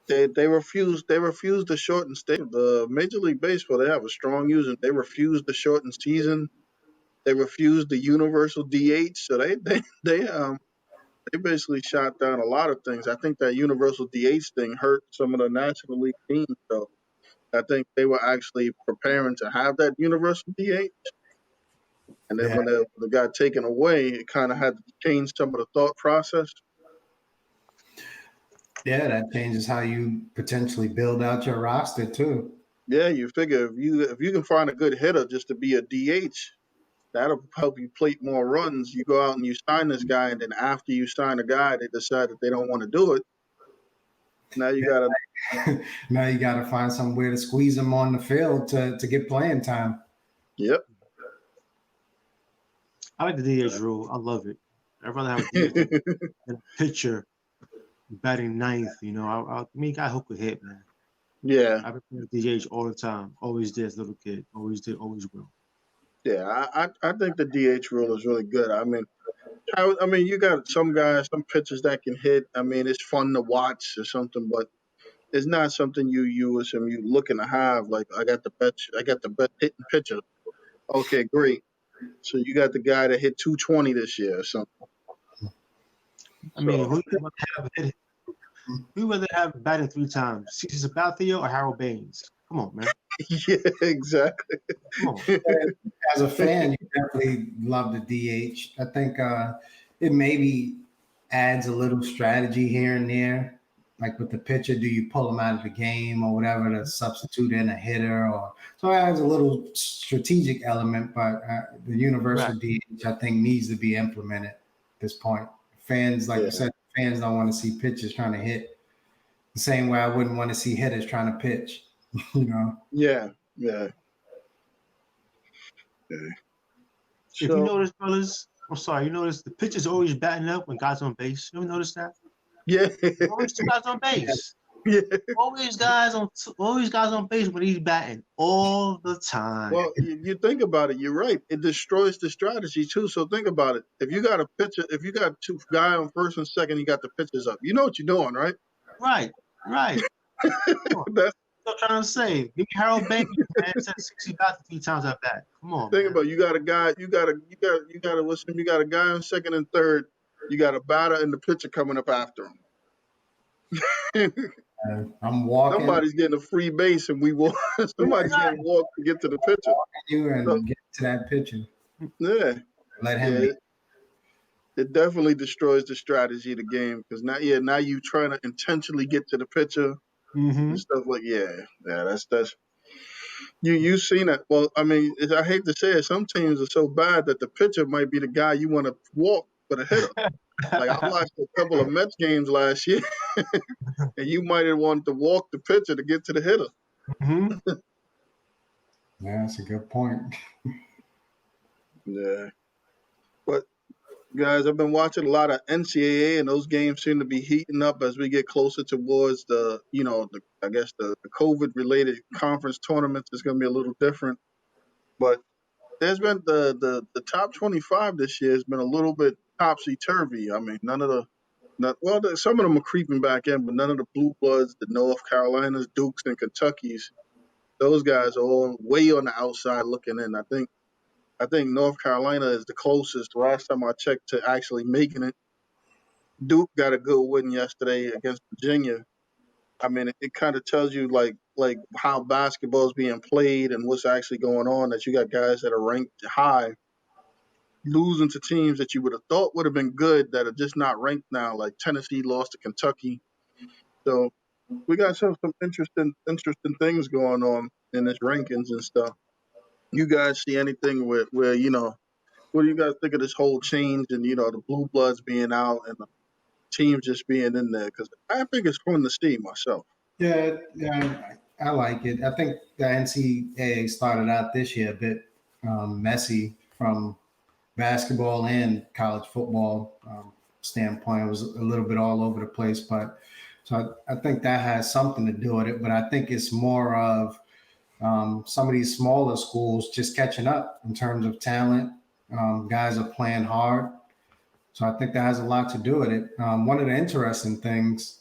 A: they refused to shorten the Major League Baseball. They have a strong user. They refused to shorten season. They refused the universal DH. So they basically shot down a lot of things. I think that universal DH thing hurt some of the National League teams. So I think they were actually preparing to have that universal DH. And then
B: Yeah,
A: when it got taken away, it kind of had to change some of the thought process.
B: yeah, that changes how you potentially build out your roster too.
A: Yeah, you figure if you can find a good hitter just to be a DH, that'll help you plate more runs. You go out and you sign this guy, and then after you sign a guy, they decide that they don't want to do it. Now you got to,
B: Now you got to find somewhere to squeeze them on the field to get playing time.
A: yep.
C: I like the DH rule. I love it. I'd rather have a DH than a pitcher batting ninth. I mean, guy who could hit, man.
A: Yeah,
C: I've been playing DH all the time. Always did as a little kid. Always did. Always will.
A: yeah. I think the DH rule is really good. I mean, you got some guys, some pitchers that can hit. I mean, it's fun to watch or something, but it's not something you use and you looking to have. Like I got the best hitting pitcher. Okay, great. So you got the guy that hit 220 this year or something.
C: I mean,
A: So
C: who you rather have batting 3 times? Cesar Sabathia or Harold Baines? Come on, man.
A: yeah, exactly.
C: Come on.
B: As a fan, you definitely love the DH. I think it maybe adds a little strategy here and there. Like with the pitcher, do you pull him out of the game or whatever to substitute in a hitter? Or so it adds a little strategic element. But the universal
C: Right.
B: DH, I think, needs to be implemented at this point. Fans, like you
A: Yeah,
B: said, fans don't want to see pitchers trying to hit the same way I wouldn't want to see hitters trying to pitch. You know.
A: yeah, yeah. Yeah.
C: If you
A: So
C: notice, fellas, I'm sorry, you notice the pitcher's always batting up when guys on base. You ever notice that?
A: yeah,
C: Always two guys on base.
A: yeah.
C: Always guys on base when he's batting all the time.
A: Well, you think about it. You're right. It destroys the strategy too. So think about it. If you got a pitcher, if you got two guy on first and second, you got the pitchers up. You know what you're doing, right?
C: Right, right. Come on.
A: That's
C: What I'm trying to say. Give me Harold Baines, man. Said 60 bats 3 times at bat. Come on,
A: think
C: man.
A: about it. You got a guy. You got to listen. You got a guy on second and third. You got a batter and the pitcher coming up after him.
B: I'm walking
A: Somebody's getting a free base, and we walk. Somebody's
C: Right.
A: getting walked to get to the pitcher.
B: you
A: So
B: and get to that pitcher.
A: yeah,
B: Let him
A: yeah.
B: be.
A: It definitely destroys the strategy of the game because now you trying to intentionally get to the pitcher
C: Mm-hmm.
A: and stuff like that's you've seen it. Well, I mean, I hate to say it, some teams are so bad that the pitcher might be the guy you want to walk for the hitter. Like I watched a couple of Mets games last year, and you might have wanted to walk the pitcher to get to the hitter.
C: Mm-hmm.
B: Yeah, that's a good point.
A: Yeah, but guys, I've been watching a lot of NCAA, and those games seem to be heating up as we get closer towards I guess the COVID related conference tournaments is going to be a little different. But there's been the top 25 this year has been a little bit topsy turvy. I mean, none of the not well, some of them are creeping back in, but none of the blue bloods, the North Carolinas, Dukes, and Kentuckys, those guys are all way on the outside looking in. I think North Carolina is the closest. Last time I checked to actually making it. Duke got a good win yesterday against Virginia. I mean, it kind of tells you like like how basketball is being played and what's actually going on. That you got guys that are ranked high losing to teams that you would have thought would have been good that are just not ranked now. Like Tennessee lost to Kentucky, so we got some interesting things going on in this rankings and stuff. You guys see anything where what do you guys think of this whole change and the blue bloods being out and the teams just being in there? Because I think it's fun to see myself.
B: Yeah, yeah, I like it. I think the NCAA started out this year a bit messy from basketball and college football standpoint. It was a little bit all over the place, but so I think that has something to do with it. But I think it's more of some of these smaller schools just catching up in terms of talent. Guys are playing hard. So I think that has a lot to do with it. One of the interesting things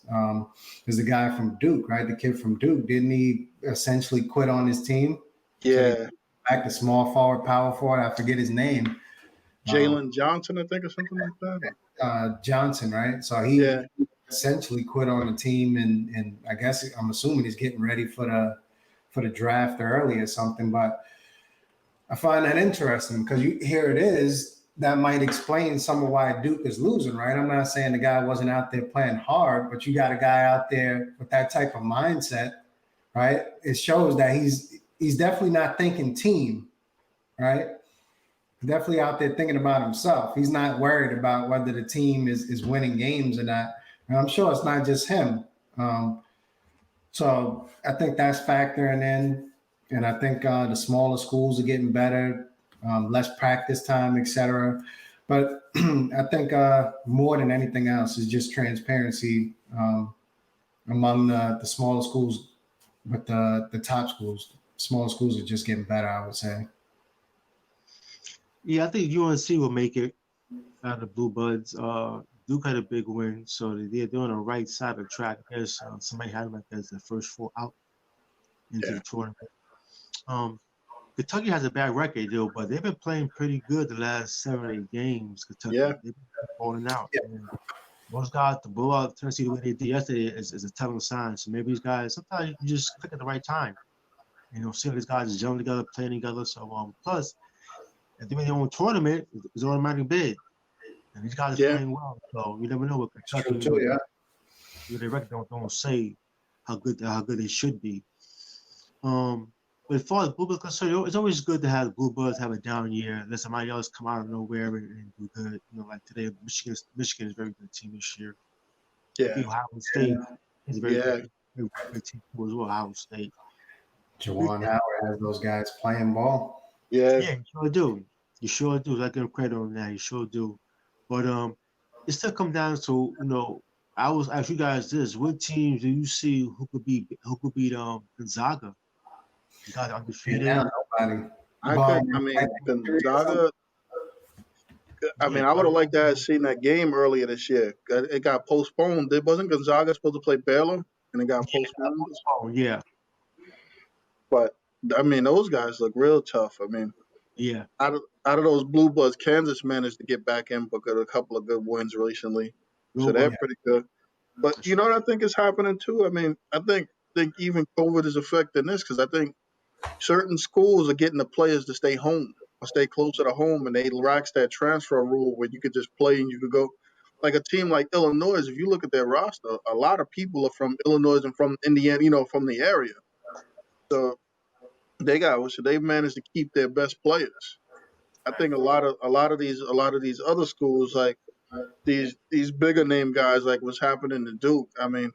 B: is the guy from Duke, right? The kid from Duke. Didn't he essentially quit on his team? So he
A: Yeah,
B: back to small forward, power forward. I forget his name.
A: Jalen Johnson, I think, or something like that.
B: Johnson, right? So
A: Yeah,
B: he essentially quit on the team, and I guess I'm assuming he's getting ready for the draft early or something. But I find that interesting because here it is. That might explain some of why Duke is losing, right? I'm not saying the guy wasn't out there playing hard, but you got a guy out there with that type of mindset, right? It shows that he's definitely not thinking team, right? Definitely out there thinking about himself. He's not worried about whether the team is winning games or not. And I'm sure it's not just him. So I think that's factoring in. And I think the smaller schools are getting better, less practice time, etc. But I think more than anything else is just transparency among the smaller schools, but the top schools. Smaller schools are just getting better, I would say.
C: Yeah, I think UNC will make it out of the Blue Buds. Duke had a big win, so they're on the right side of the track. There's somebody had them like as the first four out into
A: yeah,
C: the tournament. Um, Kentucky has a bad record, though, but they've been playing pretty good the last 7 or 8 games.
A: yeah,
C: Kentucky, they've been balling out. And those guys to blow out Tennessee the way they did yesterday is a telling sign. So maybe these guys sometimes you can just click at the right time. Seeing these guys gelling together, playing together. So plus, if they win their own tournament, it's an automatic bid. And these guys are
A: yeah,
C: playing well. So you never know what
B: It's true
C: Kentucky,
B: too, yeah.
C: their record don't say how good they should be. But as far as Blue Bloods concerned, it's always good to have Blue Bloods have a down year. Let somebody else come out of nowhere and do good. Like today, Michigan is a very good team this year. I
A: yeah,
C: think Ohio State is a
A: yeah,
C: very good team too as well. Ohio State.
B: Jawan Howard has those guys playing ball.
A: yeah.
C: Yeah, you sure do. You sure do. I give him credit on that. You sure do. But it still comes down to I was ask you guys this: what teams do you see who could beat Gonzaga? You guys
B: And
C: undefeated.
B: now nobody.
A: I mean, Gonzaga. I
C: Yeah,
A: mean, I would have liked to have seen that game earlier this year. It got postponed. It wasn't Gonzaga supposed to play Baylor, and it got postponed.
C: oh yeah,
A: But I mean, those guys look real tough. I mean,
C: yeah.
A: out of those blue bloods, Kansas managed to get back in, but got a couple of good wins recently, so
C: Real
A: they're
C: one.
A: pretty good. But you know what I think is happening too. I mean, I think even COVID is affecting this because I think certain schools are getting the players to stay home or stay closer to home, and they relax that transfer rule where you could just play and you could go. Like a team like Illinois, if you look at their roster, a lot of people are from Illinois and from Indiana, from the area. So so they've managed to keep their best players. I think a lot of these other schools like these bigger name guys like what's happening to Duke. I mean,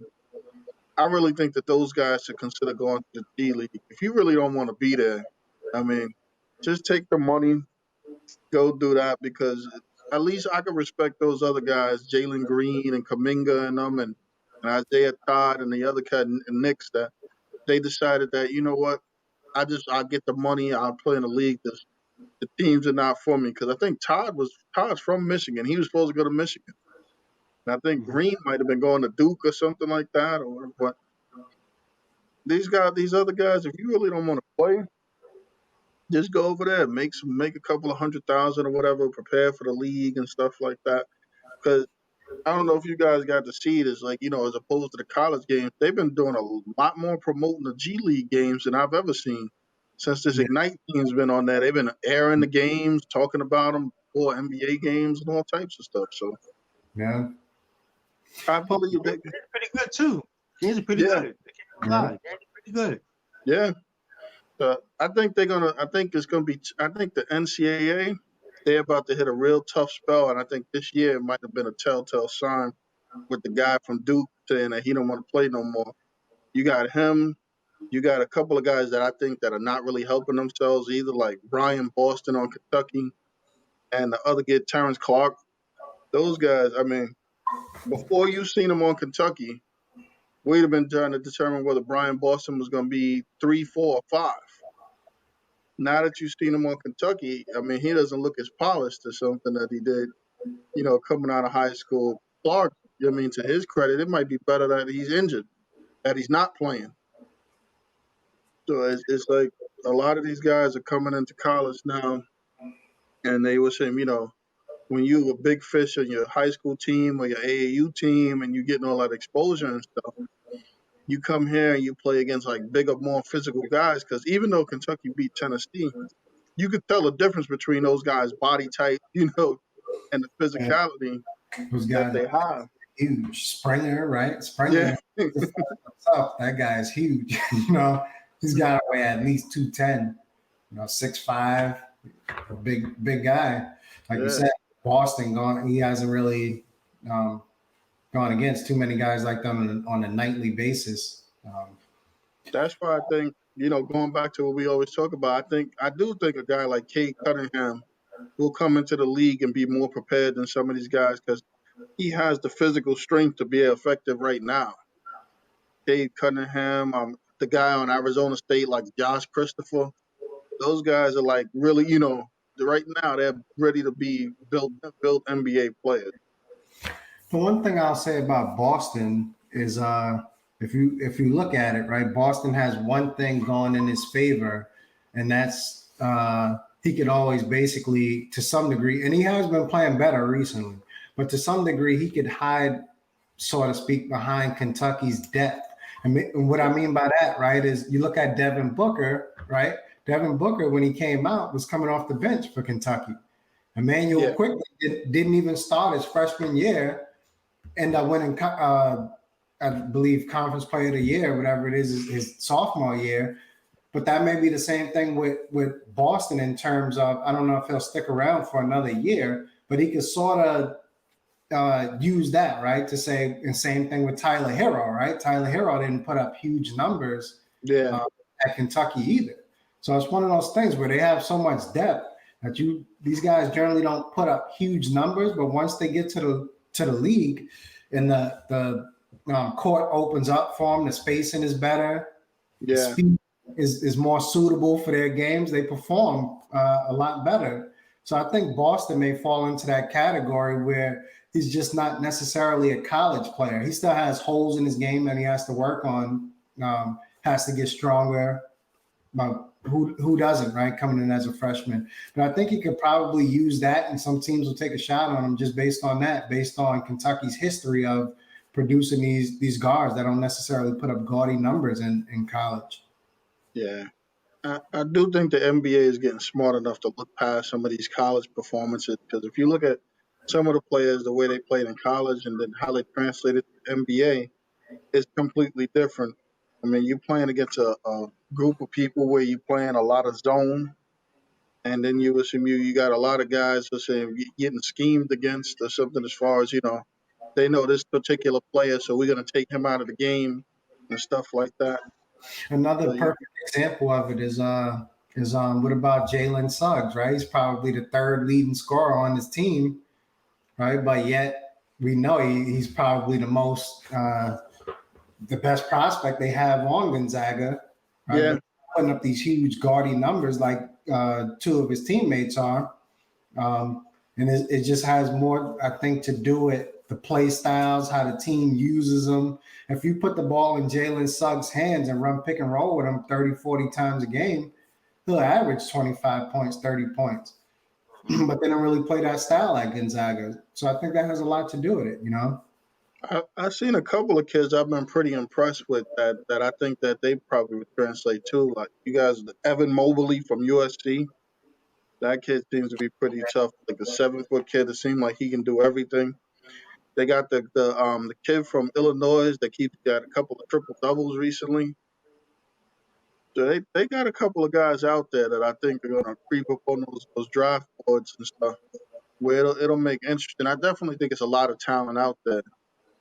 A: I really think that those guys should consider going to the D League. If you really don't want to be there, I mean, just take the money, go do that because at least I can respect those other guys, Jalen Green and Kaminga and them and Isaiah Todd and the other cat and Knicks that they decided that, you know what, I'll get the money, I'll play in the league. The teams are not for me because I think Todd's from Michigan. He was supposed to go to Michigan. And I think
C: Mhm.
A: Green might have been going to Duke or something like that. But these other guys, if you really don't want to play, just go over there, make a couple of 100,000 or whatever, prepare for the league and stuff like that. Because I don't know if you guys got to see this, like, as opposed to the college games, they've been doing a lot more promoting the G League games than I've ever seen. Since this
B: Yeah,
A: Ignite team's been on there, they've been airing the games, talking about them, or NBA games and all types of stuff. So
B: yeah,
A: I
C: Well,
A: believe
C: games
A: that,
C: are pretty good too. Games are pretty
A: yeah,
C: good. They can't
B: yeah.
C: lie. Games are pretty good.
A: yeah. I think they're gonna. I think it's gonna be. I think the NCAA they're about to hit a real tough spell, and I think this year might have been a telltale sign with the guy from Duke saying that he don't want to play no more. You got him. You got a couple of guys that I think that are not really helping themselves either, like Brian Boston on Kentucky and the other kid Terrence Clark. Those guys. I mean, before you seen them on Kentucky, we'd have been trying to determine whether Brian Boston was going to be 3, 4, or 5. Now that you've seen him on Kentucky, I mean, he doesn't look as polished as something that he did, coming out of high school. Clark, I mean, to his credit, it might be better that he's injured, that he's not playing. So it's like a lot of these guys are coming into college now, and they were saying, when you a big fish on your high school team or your AAU team, and you're getting all that exposure and stuff, you come here and you play against like bigger, more physical guys. Because even though Kentucky beat Tennessee, you could tell the difference between those guys' body type, and the
B: And
A: physicality
B: those
A: that
B: guys
A: they
B: are
A: have.
B: huge. Springer, right?
A: Yeah,
B: Springer, what's up? That guy is huge. He's got to weigh at least 210. 6'5", a big guy. Like you
A: yeah.
B: said, Boston gone. He hasn't really um, gone against too many guys like that on a nightly basis.
A: That's why I think, going back to what we always talk about, I do think a guy like Cade Cunningham will come into the league and be more prepared than some of these guys because he has the physical strength to be effective right now. Cade Cunningham, the guy on Arizona State like Josh Christopher, those guys are like really, right now they're ready to be built NBA players.
B: The one thing I'll say about Boston is if you look at it, right, Boston has one thing going in his favor, and that's he could always basically to some degree, and he has been playing better recently, but to some degree he could hide, so to speak, behind Kentucky's depth. And what I mean by that, right, is you look at Devin Booker, right? Devin Booker, when he came out, was coming off the bench for Kentucky. Emmanuel
A: Yeah,
B: quickly didn't even start his freshman year, end up winning, I believe, Conference Player of the Year, whatever it is, his sophomore year. But that may be the same thing with Boston in terms of, I don't know if he'll stick around for another year, but he could sort of use that, right, to say, and same thing with Tyler Hero, right? Tyler Hero didn't put up huge numbers
A: yeah,
B: uh, at Kentucky either. So it's one of those things where they have so much depth that these guys generally don't put up huge numbers, but once they get to the league and the court opens up for them, the spacing is better, the
A: yeah,
B: speed is more suitable for their games. They perform a lot better. So I think Boston may fall into that category where he's just not necessarily a college player. He still has holes in his game that he has to work on, has to get stronger. But who doesn't, right? Coming in as a freshman. But I think he could probably use that, and some teams will take a shot on him just based on that, based on Kentucky's history of producing these guards that don't necessarily put up gaudy numbers in college.
A: yeah. I do think the NBA is getting smart enough to look past some of these college performances because if you look at some of the players, the way they played in college and then how they translated to NBA, it's completely different. I mean, you're playing against a group of people where you're playing a lot of zone, and then you got a lot of guys who say getting schemed against or something as far as they know this particular player, so we're going to take him out of the game and stuff like that.
B: Another
A: So
B: perfect example of it is what about Jalen Suggs, right? He's probably the third leading scorer on his team, right? But yet we know he's probably the best prospect they have on Gonzaga, right?
A: yeah,
B: But putting up these huge gaudy numbers like two of his teammates are. And it just has more, I think, to do with the play styles, how the team uses them. If you put the ball in Jalen Suggs' hands and run pick and roll with him 30, 40 times a game, he'll average 25 points, 30 points. but they don't really play that style like Gonzaga. So I think that has a lot to do with it, you know?
A: I've seen a couple of kids I've been pretty impressed with that I think that they probably would translate too. Like you guys, Evan Mobley from USC. That kid seems to be pretty tough. Like a 7 foot kid. It seems like he can do everything. They got the kid from Illinois that keeps got a couple of triple doubles recently. So they got a couple of guys out there that I think are gonna creep up on those draft boards and stuff. Where it'll make interesting. I definitely think it's a lot of talent out there.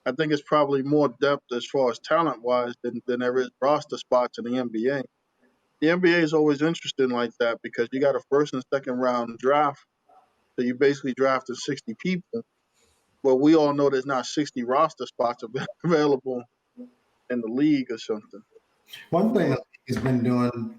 A: I think it's probably more depth as far as talent wise than there is roster spots in the NBA. The NBA is always interesting like that because you got a first and second round draft, so you basically drafted 60 people. Well, we all know there's not 60 roster spots available in the league or something.
B: One thing that he's been doing,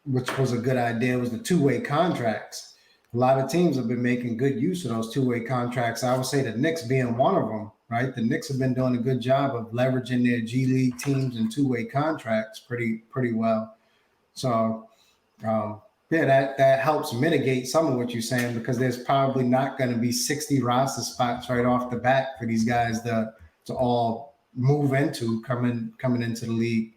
B: which was a good idea, was the two-way contracts. A lot of teams have been making good use of those two-way contracts. I would say the Knicks being one of them, right? The Knicks have been doing a good job of leveraging their G League teams and two-way contracts pretty well. So, yeah, that helps mitigate some of what you're saying because there's probably not going to be 60 roster spots right off the bat for these guys to all move into coming into the league.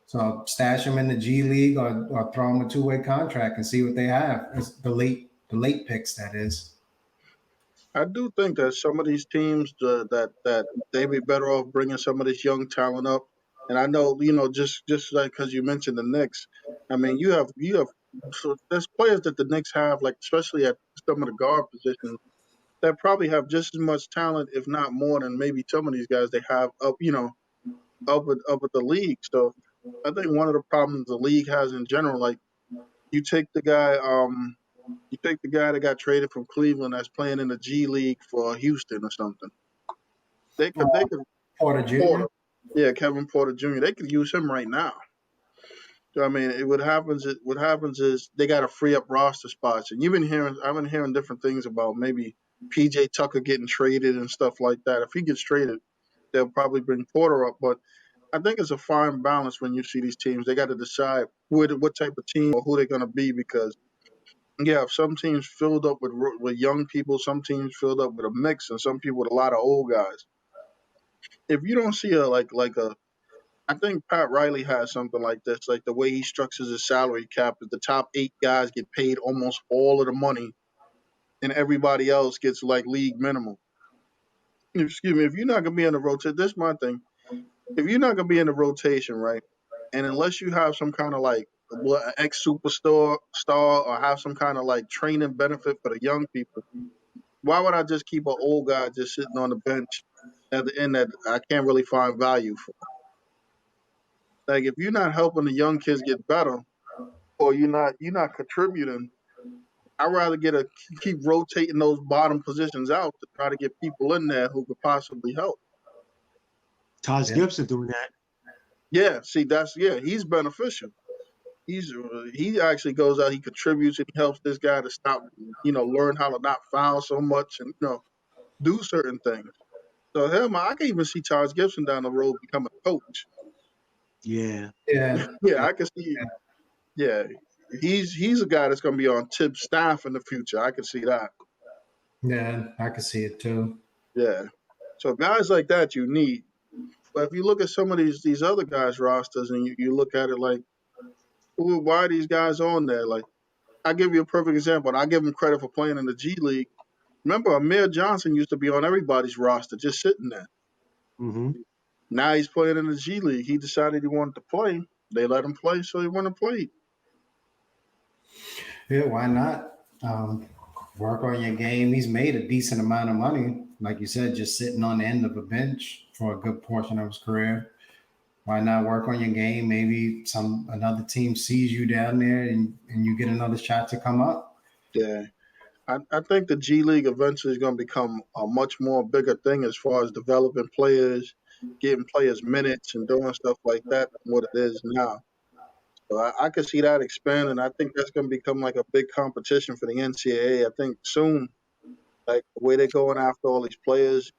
B: So stash them in the G League or throw them a two-way contract and see what they have. It's the late picks, that is.
A: I do think that some of these teams that they be better off bringing some of this young talent up. And I know just like because you mentioned the Knicks, I mean you have so there's players that the Knicks have like especially at some of the guard positions that probably have just as much talent if not more than maybe some of these guys they have up at the league. So I think one of the problems the league has in general, like you take the guy that got traded from Cleveland that's playing in the G League for Houston or something. They could
B: Porter Jr.
A: Porter, yeah, Kevin Porter Jr. They could use him right now. So I mean, what happens is they got to free up roster spots, and I've been hearing different things about maybe PJ Tucker getting traded and stuff like that. If he gets traded, they'll probably bring Porter up, but I think it's a fine balance when you see these teams. They got to decide what type of team or who they're going to be because you have some teams filled up with young people, some teams filled up with a mix, and some people with a lot of old guys. If you don't see I think Pat Riley has something like this, like the way he structures his salary cap is the top 8 guys get paid almost all of the money, and everybody else gets like league minimum. Excuse me, if you're not gonna be in the rotation, this is my thing. If you're not gonna be in the rotation, right, and unless you have some kind of like ex superstar star or have some kind of like training benefit for the young people, why would I just keep an old guy just sitting on the bench at the end that I can't really find value for? Like if you're not helping the young kids get better or you're not contributing, I'd rather keep rotating those bottom positions out to try to get people in there who could possibly help.
C: Taj
B: Yeah.
C: Gibson doing that.
A: Yeah, see he's beneficial. He actually goes out, he contributes, and he helps this guy to stop, learn how to not foul so much and do certain things. So hell, I can even see Taj Gibson down the road becoming a coach.
C: Yeah.
B: Yeah.
A: Yeah, I can see. Yeah, he's a guy that's going to be on Tibbs' staff in the future. I can see that.
B: Yeah, I can see it too.
A: Yeah, so guys like that you need. But if you look at some of these other guys' rosters and you look at it like, why are these guys on there? Like, I give you a perfect example, and I give him credit for playing in the G League. Remember, Amir Johnson used to be on everybody's roster, just sitting there.
C: Mm-hmm.
A: Now he's playing in the G League. He decided he wanted to play. They let him play, so he went and played.
B: Yeah, why not? Work on your game. He's made a decent amount of money, like you said, just sitting on the end of a bench for a good portion of his career. Why not work on your game? Maybe another team sees you down there and you get another shot to come up.
A: Yeah. I think the G League eventually is going to become a much more bigger thing as far as developing players, getting players minutes, and doing stuff like that than what it is now. So I could see that expanding. I think that's going to become like a big competition for the NCAA. I think soon, like the way they're going after all these players,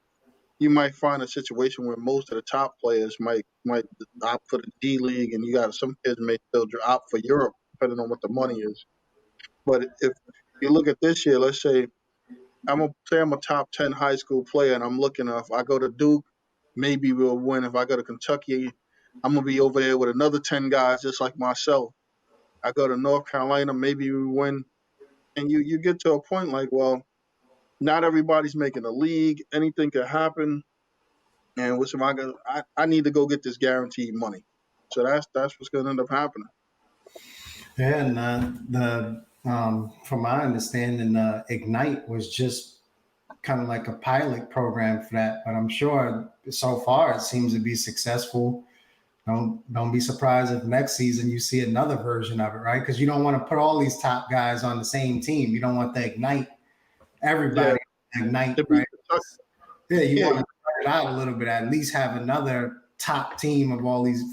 A: you might find a situation where most of the top players might opt for the G League, and you got some kids may still opt for Europe, depending on what the money is. But if you look at this year, let's say I'm a top 10 high school player, and I'm looking if I go to Duke, maybe we'll win. If I go to Kentucky, I'm gonna be over there with another 10 guys just like myself. I go to North Carolina, maybe we win. And you get to a point like, well, not everybody's making a league. Anything could happen. And what's am I gonna? I need to go get this guaranteed money. So that's what's gonna end up happening.
B: Yeah, and the from my understanding, Ignite was just kind of like a pilot program for that. But I'm sure so far it seems to be successful. Don't be surprised if next season you see another version of it, right? Because you don't want to put all these top guys on the same team. You don't want the Ignite
A: Yeah,
B: everybody Ignite,
A: to be
B: right? Yeah, you
A: yeah,
B: want to spread it out a little bit. At least have another top team of all these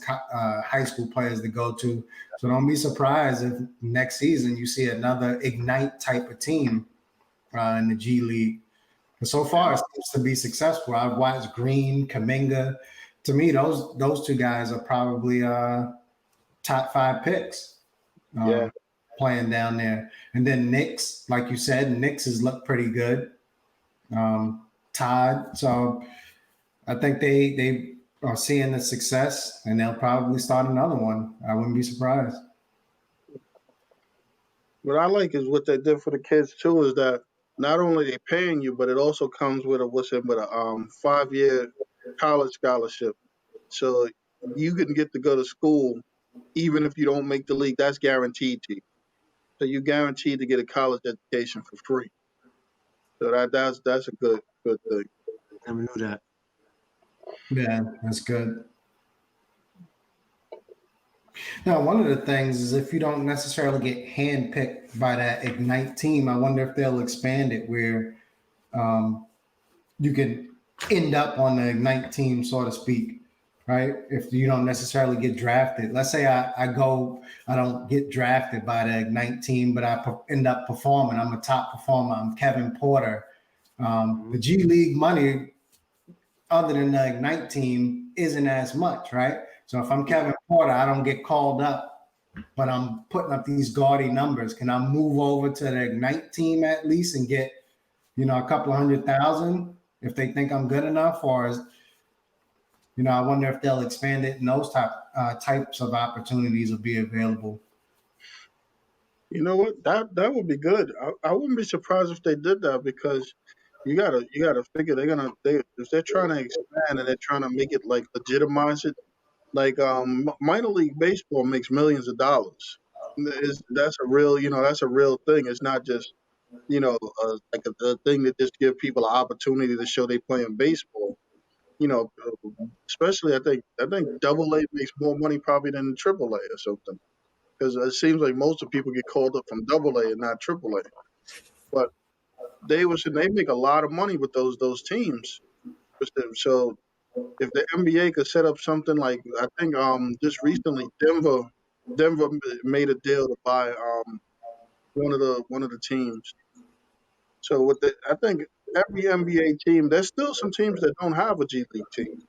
B: high school players to go to. So don't be surprised if next season you see another Ignite type of team in the G League. But so far, it seems to be successful. I've watched Green, Kaminga. To me, those two guys are probably top 5 picks
A: yeah.
B: playing down there. And then Knicks, like you said, Knicks has looked pretty good. Todd. So I think they are seeing the success, and they'll probably start another one. I wouldn't be surprised.
A: What I like is what they did for the kids too is that not only they paying you, but it also comes with a 5-year college scholarship. So you can get to go to school even if you don't make the league. That's guaranteed to you. So you guaranteed to get a college education for free. So that's a good thing.
C: Never knew that.
B: Yeah, that's good. Now, one of the things is if you don't necessarily get handpicked by that Ignite team, I wonder if they'll expand it where you could end up on the Ignite team, so to speak, right? If you don't necessarily get drafted. Let's say I don't get drafted by the Ignite team, but end up performing. I'm a top performer. I'm Kevin Porter. The G League money, other than the Ignite team, isn't as much, right? So if I'm Kevin Porter, I don't get called up, but I'm putting up these gaudy numbers. Can I move over to the Ignite team at least and get, a couple of 100,000 if they think I'm good enough? Or I wonder if they'll expand it and those types of opportunities will be available.
A: You know what? That would be good. I wouldn't be surprised if they did that because you gotta figure if they're trying to expand and they're trying to make it like legitimize it. Like minor league baseball makes millions of dollars. That's a real thing. It's not just like a thing that just give people an opportunity to show they playing baseball. You know, especially I think Double A makes more money probably than Triple A or something because it seems like most of people get called up from Double A and not Triple A. But they make a lot of money with those teams. So if the NBA could set up something like I think just recently Denver made a deal to buy one of the teams. So I think every NBA team, there's still some teams that don't have a G League team.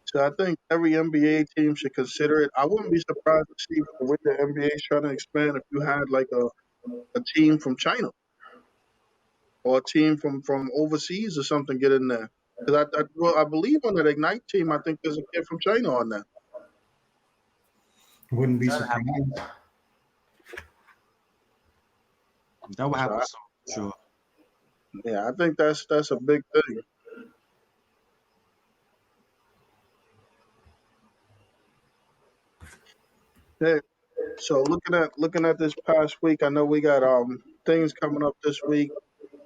A: So I think every NBA team should consider it. I wouldn't be surprised to see the way the NBA is trying to expand if you had like a team from China or a team from overseas or something get in there. Because I believe on that Ignite team, I think there's a kid from China on there.
B: Wouldn't be
C: That
B: surprised.
C: would
A: So
C: happen. So sure.
A: yeah, I think that's a big thing. Hey, so looking at this past week, I know we got things coming up this week.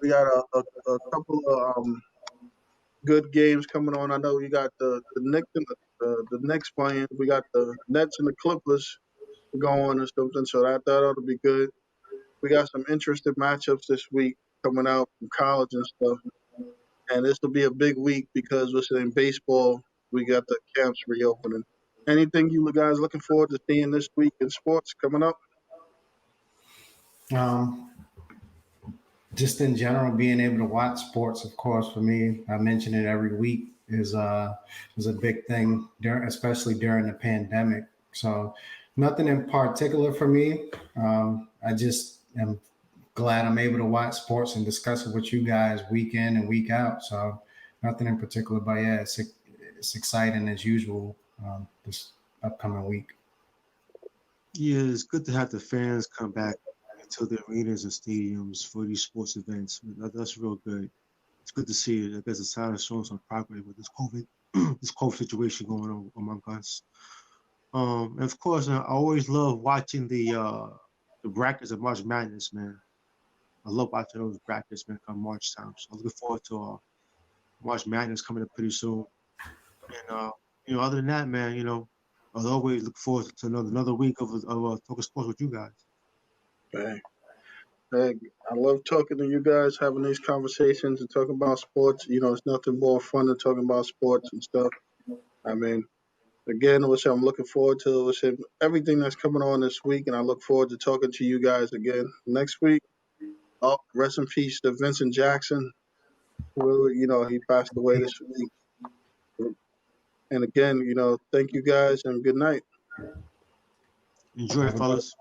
A: We got a couple of good games coming on. I know you got the Knicks and the Knicks playing. We got the Nets and the Clippers going or something. So that ought to be good. We got some interesting matchups this week coming out from college and stuff. And this will be a big week because we're in baseball. We got the camps reopening. Anything you guys looking forward to seeing this week in sports coming up?
B: Um, just in general, being able to watch sports, of course, for me, I mention it every week, is a big thing, especially during the pandemic. So Nothing in particular for me. I just am glad I'm able to watch sports and discuss it with you guys week in and week out. So nothing in particular, but yeah, it's exciting as usual this upcoming week.
C: Yeah, it's good to have the fans come back into the arenas and stadiums for these sports events. That's real good. It's good to see it. I guess the sign is showing some progress with this COVID, this COVID situation going on among us. And of course, I always love watching the brackets of March Madness, man. I love watching those brackets, man, come March time. So I'm looking forward to March Madness coming up pretty soon. And other than that, man, I'll always look forward to another week of talking sports with you guys.
A: Hey, hey, I love talking to you guys, having these conversations and talking about sports. It's nothing more fun than talking about sports and stuff. I mean, again, which I'm looking forward to, which everything that's coming on this week, and I look forward to talking to you guys again next week. Oh, rest in peace to Vincent Jackson. Who, he passed away this week. And again, thank you guys and good night.
C: Enjoy it, fellas.